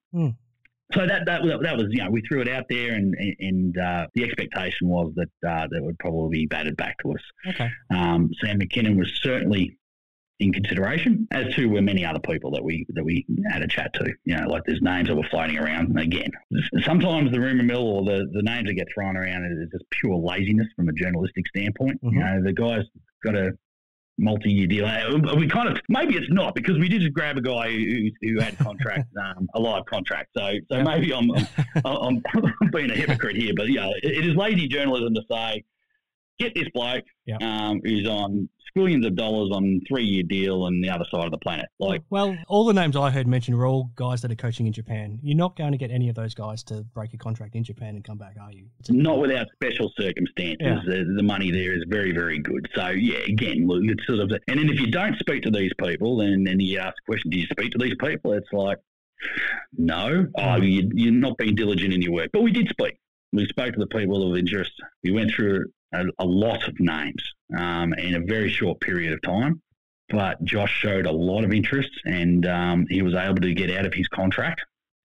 So that was, we threw it out there, and the expectation was that would probably be batted back to us. Okay. Sam Mackinnon was certainly in consideration, as too were many other people that we had a chat to. Like there's names that were floating around. And again, sometimes the rumour mill or the names that get thrown around is just pure laziness from a journalistic standpoint. Mm-hmm. The guy's got a multi-year deal. We kind of, maybe it's not, because we did just grab a guy who had contract, a live contract. So maybe I'm being a hypocrite here, but it is lazy journalism to say, get this bloke who's on squillions of dollars on 3-year deal on the other side of the planet. Well, all the names I heard mentioned were all guys that are coaching in Japan. You're not going to get any of those guys to break a contract in Japan and come back, are you? Not without special circumstances. Yeah. The money there is very, very good. So, again, look, it's sort of, and then if you don't speak to these people, and you ask the question, do you speak to these people? It's like, no, you're not being diligent in your work. But we did speak. We spoke to the people of interest. We went through a lot of names in a very short period of time, but Josh showed a lot of interest, and he was able to get out of his contract.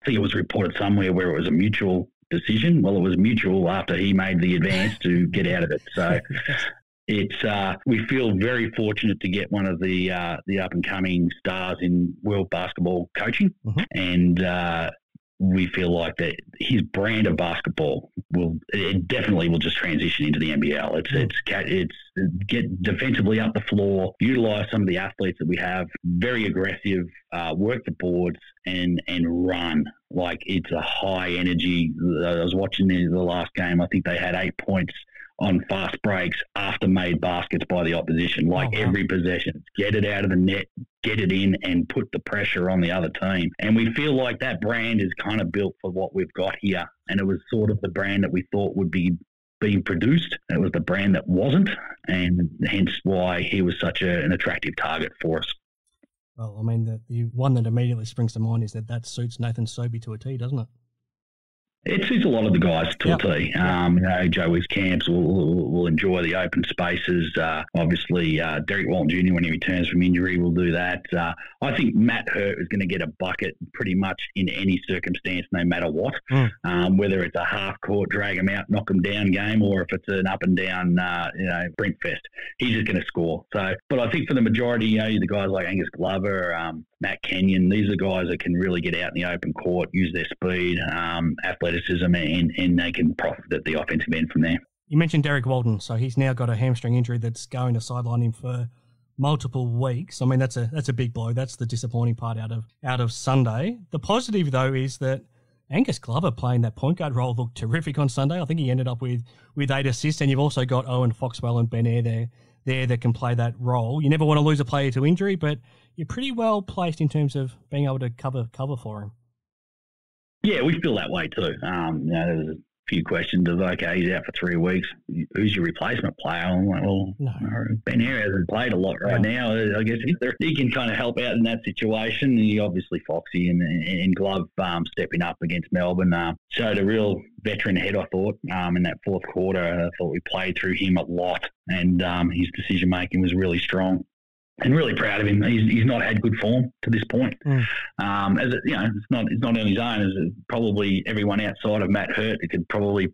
I think it was reported somewhere where it was a mutual decision. Well, it was mutual after he made the advance to get out of it. So we feel very fortunate to get one of the up and coming stars in world basketball coaching, and we feel like that his brand of basketball definitely will just transition into the NBL. It's get defensively up the floor, utilize some of the athletes that we have, very aggressive, work the boards and run. Like, it's a high energy. I was watching the last game. I think they had 8 points on fast breaks after made baskets by the opposition. Every possession, get it out of the net, get it in, and put the pressure on the other team. And we feel like that brand is kind of built for what we've got here. And it was sort of the brand that we thought would be being produced. It was the brand that wasn't, and hence why he was such an attractive target for us. Well, I mean, the one that immediately springs to mind is that suits Nathan Sobey to a T, doesn't it? It suits a lot of the guys to a T. Joey's camps will enjoy the open spaces. Obviously, Derek Walton Jr., when he returns from injury, will do that. I think Matt Hurt is going to get a bucket pretty much in any circumstance, no matter what. Whether it's a half-court, drag him out, knock him down game, or if it's an up-and-down, sprint fest, he's just going to score. So, but I think for the majority, the guys like Angus Glover, Mackinnon, these are guys that can really get out in the open court, use their speed, athleticism, and they can profit at the offensive end from there. You mentioned Derek Walton, so he's now got a hamstring injury that's going to sideline him for multiple weeks. I mean, that's a big blow. That's the disappointing part out of Sunday. The positive, though, is that Angus Glover playing that point guard role looked terrific on Sunday. I think he ended up with 8 assists, and you've also got Owen Foxwell and Ben Eyre there that can play that role. You never want to lose a player to injury, but you're pretty well placed in terms of being able to cover for him. Yeah, we feel that way too. There's a few questions of, okay, he's out for 3 weeks. Who's your replacement player? I'm like, well, no. Ben Eyre hasn't played a lot now. I guess he can kind of help out in that situation. He obviously Foxy and Glove stepping up against Melbourne showed a real veteran head, I thought, in that fourth quarter. I thought we played through him a lot, and his decision-making was really strong. And really proud of him. He's not had good form to this point. It's not on his own. It's probably everyone outside of Matt Hurt is probably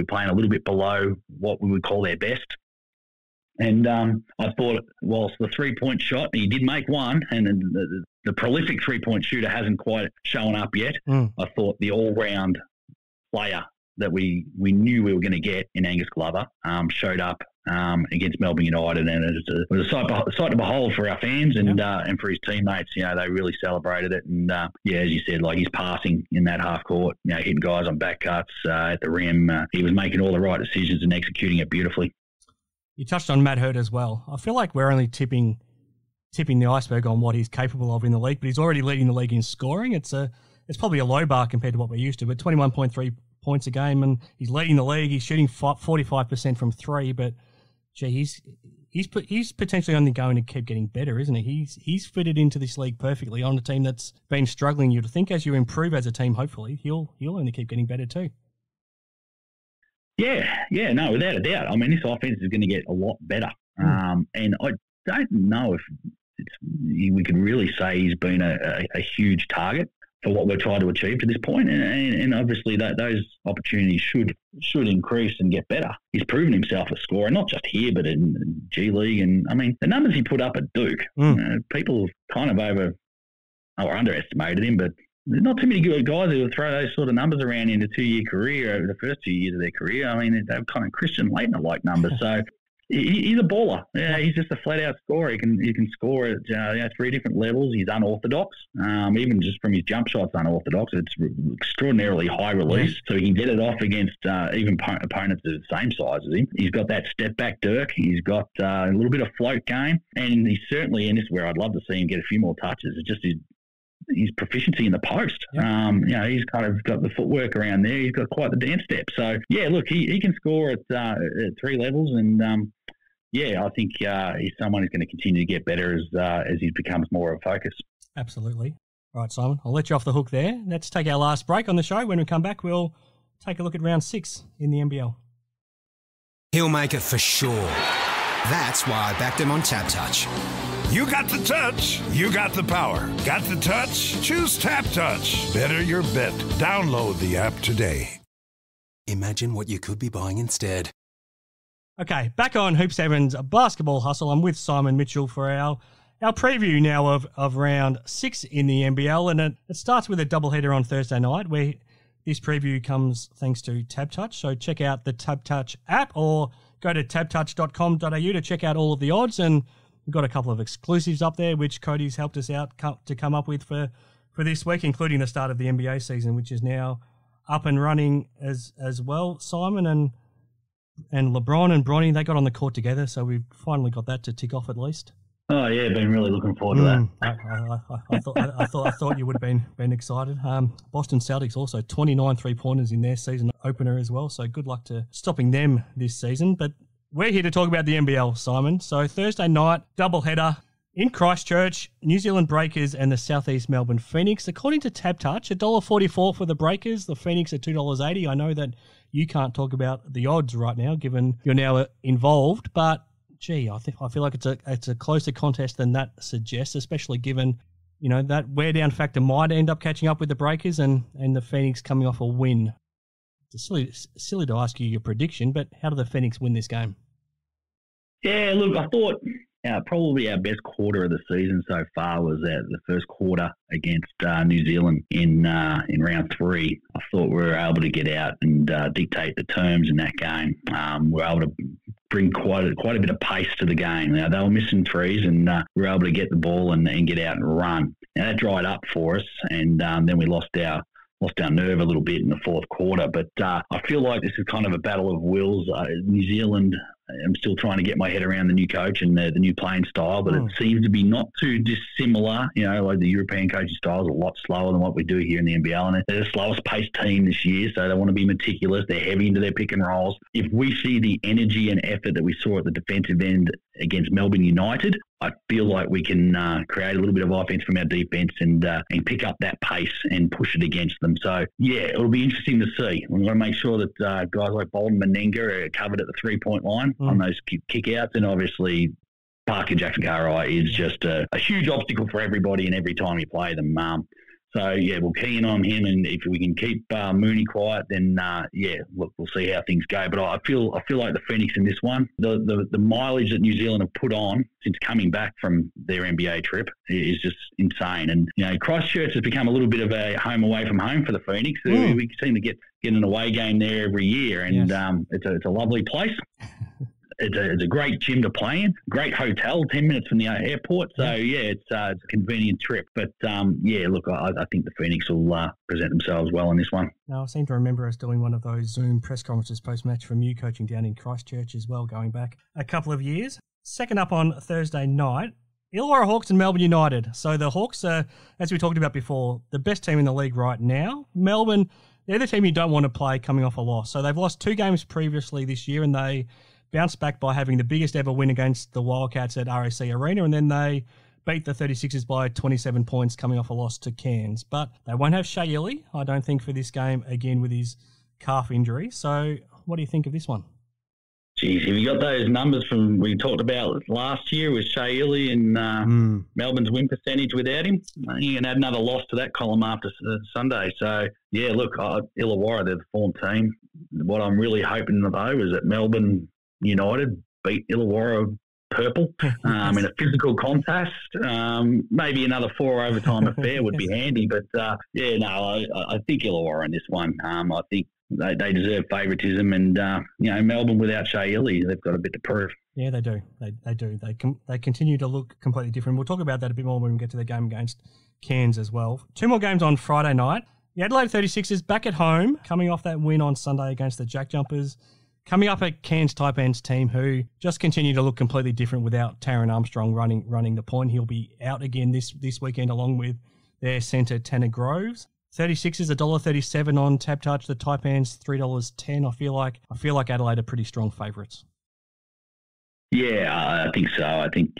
playing a little bit below what we would call their best. And I thought, whilst the 3-point shot, he did make one, and the prolific 3-point shooter hasn't quite shown up yet. I thought the all-round player that we knew we were going to get in Angus Glover showed up against Melbourne United, and it was a sight to behold for our fans and for his teammates. They really celebrated it, and as you said, like his passing in that half court, hitting guys on back cuts at the rim, he was making all the right decisions and executing it beautifully. You touched on Matt Hurt as well. I feel like we're only tipping the iceberg on what he's capable of in the league, but he's already leading the league in scoring. It's probably a low bar compared to what we're used to, but 21.3 points a game, and he's leading the league. He's shooting 45% from three, but gee, he's potentially only going to keep getting better, isn't he? He's fitted into this league perfectly on a team that's been struggling. You'd think as you improve as a team, hopefully he'll only keep getting better too. Yeah, no, without a doubt. I mean, this offense is going to get a lot better, and I don't know if we could really say he's been a huge target for what we're trying to achieve to this point, and obviously those opportunities should increase and get better. He's proven himself a scorer, not just here, but in G League, and I mean the numbers he put up at Duke, people kind of underestimated him, but there's not too many good guys who will throw those sort of numbers around in a 2-year career over the first 2 years of their career. I mean, they're kind of Christian Laettner-like numbers, so. He's a baller. Yeah, he's just a flat-out scorer. He can score at 3 different levels. He's unorthodox. Even just from his jump shots, unorthodox. It's extraordinarily high release, so he can get it off against even opponents of the same size as him. He's got that step-back Dirk. He's got a little bit of float game, and he's certainly, and this is where I'd love to see him get a few more touches, it's just his proficiency in the post. He's kind of got the footwork around there. He's got quite the dance step. So, look, he can score at 3 levels, and I think he's someone who's going to continue to get better as he becomes more of a focus. Absolutely. All right, Simon, I'll let you off the hook there. Let's take our last break on the show. When we come back, we'll take a look at round 6 in the NBL. He'll make it for sure. That's why I backed him on Tap Touch. You got the touch, you got the power. Got the touch? Choose Tap Touch. Better your bet. Download the app today. Imagine what you could be buying instead. Okay, back on Hoop 7's Basketball Hustle. I'm with Simon Mitchell for our preview now of round 6 in the NBL, and it starts with a doubleheader on Thursday night, where this preview comes thanks to Tab Touch. So check out the Tab Touch app or go to tabtouch.com.au to check out all of the odds, and we've got a couple of exclusives up there, which Cody's helped us out to come up with for this week, including the start of the NBA season, which is now up and running as well. Simon and LeBron and Bronny, they got on the court together, so we've finally got that to tick off at least. Oh yeah, been really looking forward to that. I thought you would have been excited. Boston Celtics also 29 3-pointers in their season opener as well. So good luck to stopping them this season. But we're here to talk about the NBL, Simon. So Thursday night doubleheader in Christchurch, New Zealand Breakers and the South East Melbourne Phoenix. According to Tab Touch, $1.44 for the Breakers, the Phoenix at $2.80. I know that you can't talk about the odds right now, given you're now involved, but gee, I feel like it's a closer contest than that suggests, especially given, that wear down factor might end up catching up with the Breakers and the Phoenix coming off a win. It's silly to ask you your prediction, but how do the Phoenix win this game? Yeah, look, I thought probably our best quarter of the season so far was the first quarter against New Zealand in round 3. I thought we were able to get out and dictate the terms in that game. We were able to bring quite a bit of pace to the game. Now, they were missing threes, and we were able to get the ball and get out and run. Now, that dried up for us, and then we lost our nerve a little bit in the fourth quarter. But I feel like this is kind of a battle of wills. New Zealand, I'm still trying to get my head around the new coach and the new playing style, but it seems to be not too dissimilar. Like the European coaching style is a lot slower than what we do here in the NBL, and they're the slowest paced team this year, so they want to be meticulous. They're heavy into their pick and rolls. If we see the energy and effort that we saw at the defensive end against Melbourne United, I feel like we can create a little bit of offense from our defense and pick up that pace and push it against them. So, yeah, it'll be interesting to see. We've got to make sure that guys like Bolden Menenga are covered at the 3-point line on those kick-outs. And obviously, Parker Jackson-Karai is just a huge obstacle for everybody and every time you play them. So, yeah, we'll key in on him, and if we can keep Mooney quiet, then, look, we'll see how things go. But I feel like the Phoenix in this one, the mileage that New Zealand have put on since coming back from their NBA trip is just insane. And, Christchurch has become a little bit of a home away from home for the Phoenix. We seem to get an away game there every year, and it's a lovely place. it's a great gym to play in, great hotel, 10 minutes from the airport. So, it's a convenient trip. But, look, I think the Phoenix will present themselves well in this one. Now, I seem to remember us doing one of those Zoom press conferences post-match from you coaching down in Christchurch as well, going back a couple of years. Second up on Thursday night, Illawarra Hawks and Melbourne United. So the Hawks are, as we talked about before, the best team in the league right now. Melbourne, they're the team you don't want to play coming off a loss. So they've lost 2 games previously this year, and they bounced back by having the biggest ever win against the Wildcats at RAC Arena, and then they beat the 36ers by 27 points coming off a loss to Cairns. But they won't have Shea Ili, I don't think, for this game, again with his calf injury. So what do you think of this one? Geez, have you got those numbers from we talked about last year with Shea Ili and Melbourne's win percentage without him? You can add another loss to that column after Sunday. So, look, Illawarra, they're the form team. What I'm really hoping, though, is that Melbourne United beat Illawarra purple in a physical contest. Maybe another 4 overtime affair would be handy. But, I think Illawarra in this one. I think they deserve favouritism, and Melbourne without Shea Ili, they've got a bit to prove. Yeah, they do. They do. They continue to look completely different. We'll talk about that a bit more when we get to the game against Cairns as well. 2 more games on Friday night. The Adelaide 36ers back at home, coming off that win on Sunday against the JackJumpers, coming up at Cairns Taipans team, who just continue to look completely different without Taron Armstrong running the point. He'll be out again this weekend, along with their centre Tanner Groves. 36 is $1.37 on Tab Touch. The Taipans $3.10. I feel like Adelaide are pretty strong favourites. Yeah, I think so. I think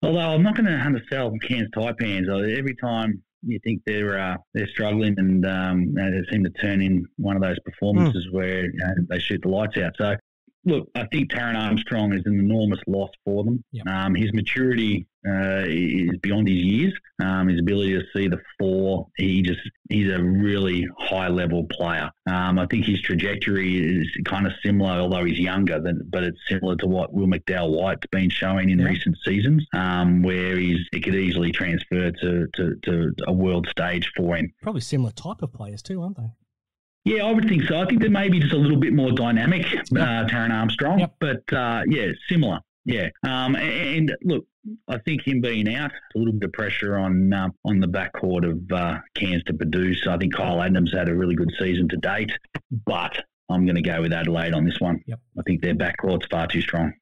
although I'm not going to undersell Cairns Taipans. Every time you think they're struggling, and they seem to turn in one of those performances where they shoot the lights out. So look, I think Taron Armstrong is an enormous loss for them. Yep. His maturity is beyond his years. His ability to see the floor, he's a really high-level player. I think his trajectory is kind of similar, although he's younger, but it's similar to what Will McDowell-White's been showing in recent seasons, where it could easily transfer to a world stage for him. Probably similar type of players too, aren't they? Yeah, I would think so. I think they may be just a little bit more dynamic, Taron Armstrong, but similar. Yeah, and look, I think him being out, a little bit of pressure on the backcourt of Cairns to produce. I think Kyle Adams had a really good season to date, but I'm going to go with Adelaide on this one. Yep. I think their backcourt's far too strong.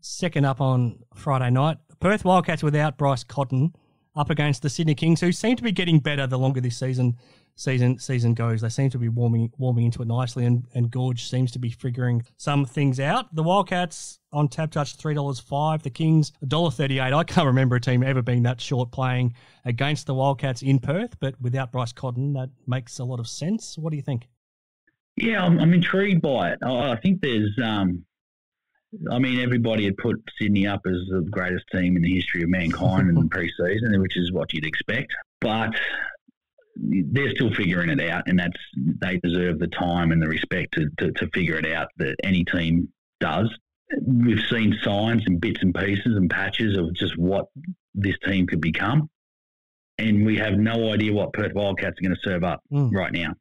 Second up on Friday night, Perth Wildcats without Bryce Cotton up against the Sydney Kings, who seem to be getting better the longer this season goes. They seem to be warming into it nicely, and Gorge seems to be figuring some things out. The Wildcats on Tab Touch $3.05. The Kings $1.38. I can't remember a team ever being that short playing against the Wildcats in Perth, but without Bryce Cotton, that makes a lot of sense. What do you think? Yeah, I'm intrigued by it. I think there's everybody had put Sydney up as the greatest team in the history of mankind in the pre-season, which is what you'd expect. But they're still figuring it out, and they deserve the time and the respect to figure it out that any team does. We've seen signs and bits and pieces and patches of just what this team could become, and we have no idea what Perth Wildcats are going to serve up right now,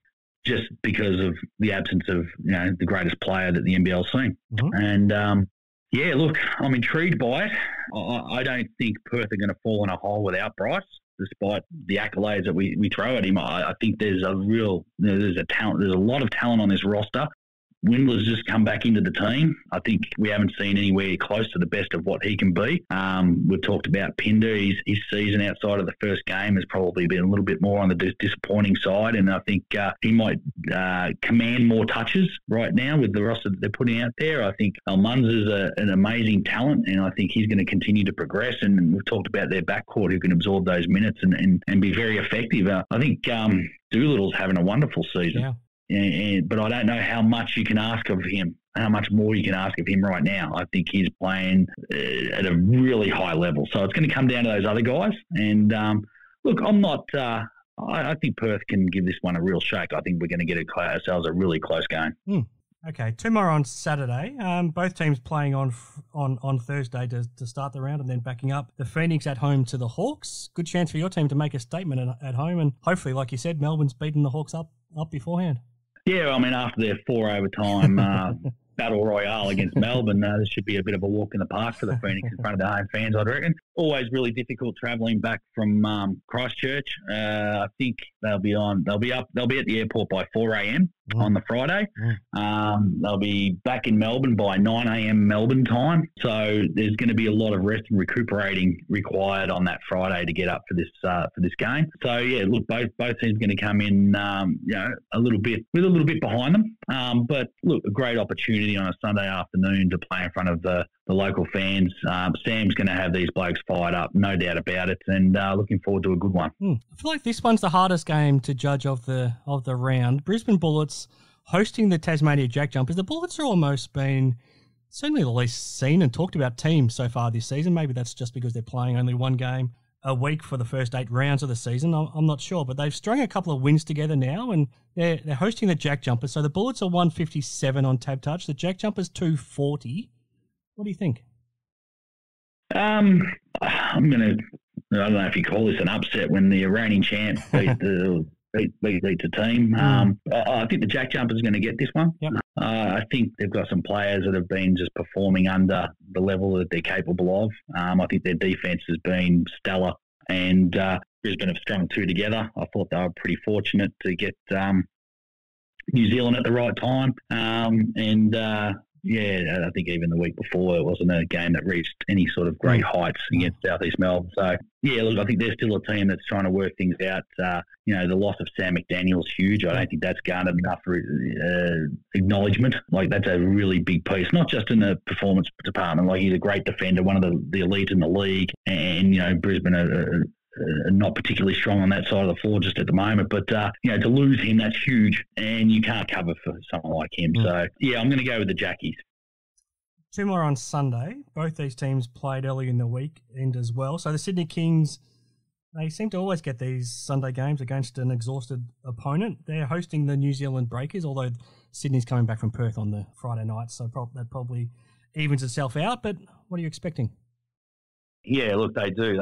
just because of the absence of the greatest player that the NBL's seen. And look, I'm intrigued by it. I don't think Perth are going to fall in a hole without Bryce, despite the accolades that we throw at him. I think there's a lot of talent on this roster. Windler's just come back into the team. I think we haven't seen anywhere close to the best of what he can be. We've talked about Pinder. His season outside of the first game has probably been a little bit more on the disappointing side, and I think he might command more touches right now with the roster that they're putting out there. I think Almunza's an amazing talent, and I think he's going to continue to progress, and we've talked about their backcourt who can absorb those minutes and be very effective. I think Doolittle's having a wonderful season. Yeah. But I don't know how much you can ask of him, how much more you can ask of him right now. I think he's playing at a really high level. So it's going to come down to those other guys. And look, I'm not I think Perth can give this one a real shake. I think we're going to get ourselves a really close game. Okay, 2 more on Saturday. Both teams playing on Thursday to start the round, and then backing up. The Phoenix at home to the Hawks. Good chance for your team to make a statement at home, and hopefully, like you said, Melbourne's beaten the Hawks up beforehand. Yeah, after their 4 overtime battle royale against Melbourne. This should be a bit of a walk in the park for the Phoenix in front of their home fans, I'd reckon. Always really difficult travelling back from Christchurch. I think they'll be at the airport by 4 a.m. on the Friday. They'll be back in Melbourne by 9 a.m. Melbourne time. So there's going to be a lot of rest and recuperating required on that Friday to get up for this game. So yeah, look, both teams are going to come in, a little bit behind them. But look, a great opportunity on a Sunday afternoon to play in front of the local fans. Sam's going to have these blokes fired up, no doubt about it, and looking forward to a good one. I feel like this one's the hardest game to judge of the round. Brisbane Bullets hosting the Tasmania JackJumpers. The Bullets are almost been certainly the least seen and talked about team so far this season. Maybe that's just because they're playing only one game a week for the first 8 rounds of the season. I'm not sure, but they've strung a couple of wins together now, and they're hosting the JackJumpers. So the Bullets are 157 on Tab Touch. The JackJumpers 240. What do you think? I don't know if you call this an upset when the reigning champ beat the team. I think the JackJumpers are going to get this one. Yep. I think they've got some players that have been just performing under the level that they're capable of. I think their defence has been stellar, and Brisbane have strung two together. I thought they were pretty fortunate to get New Zealand at the right time, yeah, I think even the week before it wasn't a game that reached any sort of great heights against South East Melbourne. So, yeah, look, I think they're still a team that's trying to work things out. The loss of Sam McDaniel's huge. I don't think that's garnered enough acknowledgement. Like, that's a really big piece, not just in the performance department. Like, he's a great defender, one of the elite in the league, and, Brisbane are not particularly strong on that side of the floor just at the moment. But, to lose him, that's huge, and you can't cover for someone like him. So, yeah, I'm going to go with the Jackies. 2 more on Sunday. Both these teams played early in the weekend as well. So the Sydney Kings, they seem to always get these Sunday games against an exhausted opponent. They're hosting the New Zealand Breakers, although Sydney's coming back from Perth on the Friday night, so that probably evens itself out. But what are you expecting? Yeah, look, they do.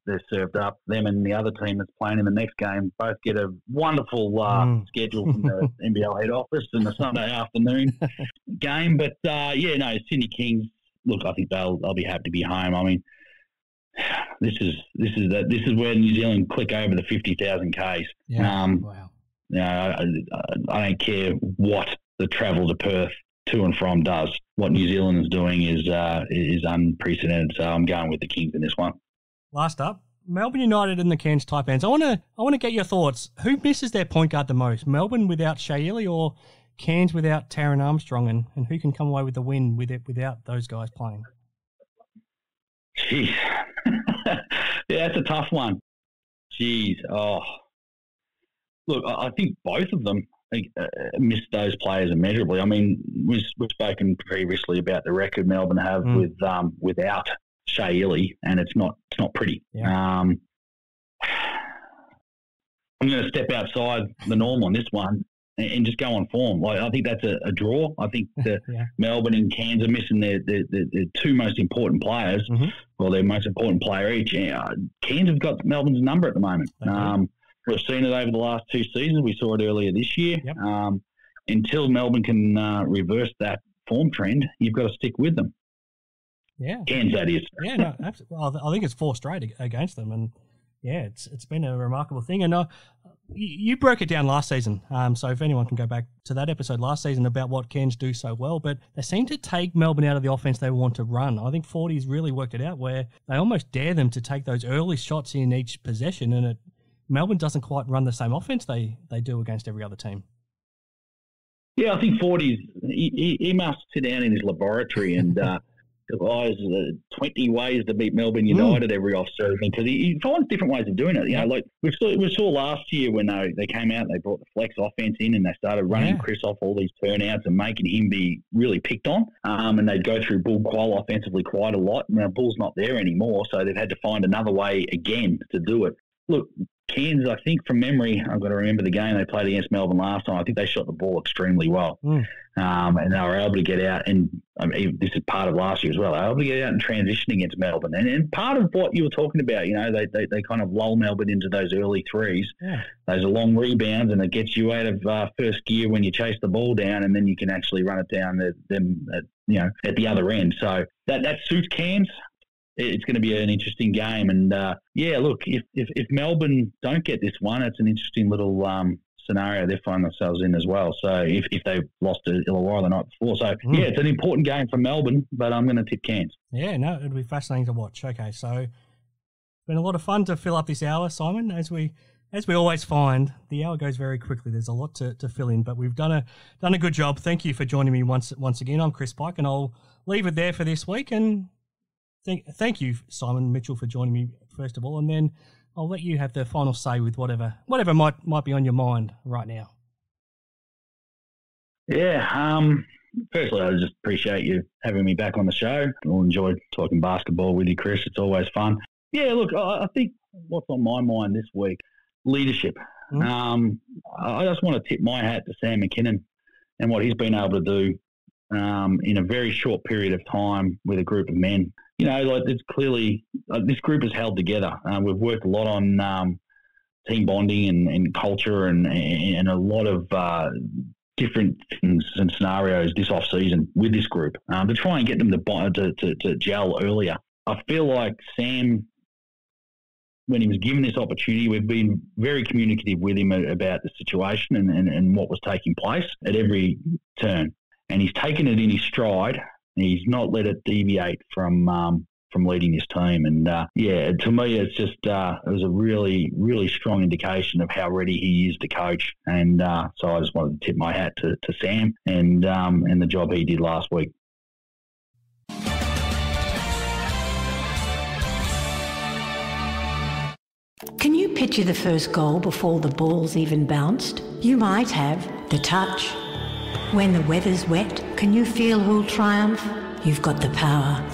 They're served up. Them and the other team that's playing in the next game both get a wonderful schedule from the NBL head office in the Sunday afternoon game. But Sydney Kings. Look, I think they'll be happy to be home. I mean, this is where New Zealand click over the 50,000 Ks. Yeah. Wow. I don't care what the travel to Perth to and from does. What New Zealand is doing is unprecedented. So I'm going with the Kings in this one. Last up, Melbourne United and the Cairns Taipans. I want to get your thoughts. Who misses their point guard the most? Melbourne without Shea Ili or Cairns without Taron Armstrong? And who can come away with the win without those guys playing? Jeez. Yeah, that's a tough one. Jeez. Oh. Look, I think both of them missed those players immeasurably. I mean, we've spoken previously about the record Melbourne have without Shea Ili, and it's not pretty. Yeah. I'm going to step outside the norm on this one and just go on form. Like, I think that's a draw. I think Melbourne and Cairns are missing their two most important players, or their most important player each. Cairns have got Melbourne's number at the moment. We've seen it over the last 2 seasons. We saw it earlier this year. Yep. Until Melbourne can reverse that form trend, you've got to stick with them. Yeah. Cairns, that is. Yeah, no, absolutely. Well, I think it's 4 straight against them. And, yeah, it's been a remarkable thing. And you broke it down last season. So if anyone can go back to that episode last season about what Cairns do so well, but they seem to take Melbourne out of the offense they want to run. I think 40's really worked it out where they almost dare them to take those early shots in each possession, and Melbourne doesn't quite run the same offense they do against every other team. Yeah, I think 40's, he must sit down in his laboratory and devise 20 ways to beat Melbourne United every off-season, because he finds different ways of doing it. You know, like we saw last year when they came out, they brought the flex offense in and they started running Chris off all these turnouts and making him be really picked on. And they'd go through Bul Kuol offensively quite a lot. Now, Bul's not there anymore, so they've had to find another way again to do it. Look, Cairns, I think from memory, I've got to remember the game they played against Melbourne last time. I think they shot the ball extremely well. And they were able to get out, and this is part of last year as well, they were able to get out and transition against Melbourne. And part of what you were talking about, they kind of lull Melbourne into those early threes. Yeah. Those are long rebounds, and it gets you out of first gear when you chase the ball down, and then you can actually run it down them at the other end. So that suits Cairns. It's going to be an interesting game. And, look, if Melbourne don't get this one, it's an interesting little scenario they find themselves in as well. So if they've lost to Illawarra the night before. So, it's an important game for Melbourne, but I'm going to tip Cairns. Yeah, no, it'll be fascinating to watch. Okay, so it's been a lot of fun to fill up this hour, Simon. As we always find, the hour goes very quickly. There's a lot to fill in, but we've done a good job. Thank you for joining me once again. I'm Chris Pike, and I'll leave it there for this week. And thank you, Simon Mitchell, for joining me first of all, and then I'll let you have the final say with whatever might be on your mind right now. Yeah. Firstly, I just appreciate you having me back on the show. I'll enjoy talking basketball with you, Chris. It's always fun. Yeah. Look, I think what's on my mind this week, leadership. I just want to tip my hat to Sam Mackinnon and what he's been able to do in a very short period of time with a group of men. It's clearly this group is held together. We've worked a lot on team bonding and culture and a lot of different things and scenarios this off season with this group to try and get them to gel earlier. I feel like Sam, when he was given this opportunity, we've been very communicative with him about the situation and what was taking place at every turn. And he's taken it in his stride. He's not let it deviate from leading this team. And, to me, it's just it was a really, really strong indication of how ready he is to coach. And so I just wanted to tip my hat to Sam and the job he did last week. Can you picture the first goal before the ball's even bounced? You might have the touch. When the weather's wet, can you feel who'll triumph? You've got the power.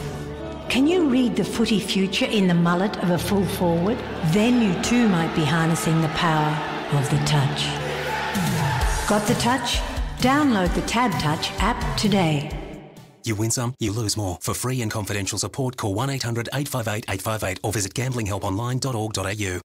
Can you read the footy future in the mullet of a full forward? Then you too might be harnessing the power of the touch. Got the touch? Download the Tab Touch app today. You win some, you lose more. For free and confidential support, call 1-800-858-858 or visit gamblinghelponline.org.au.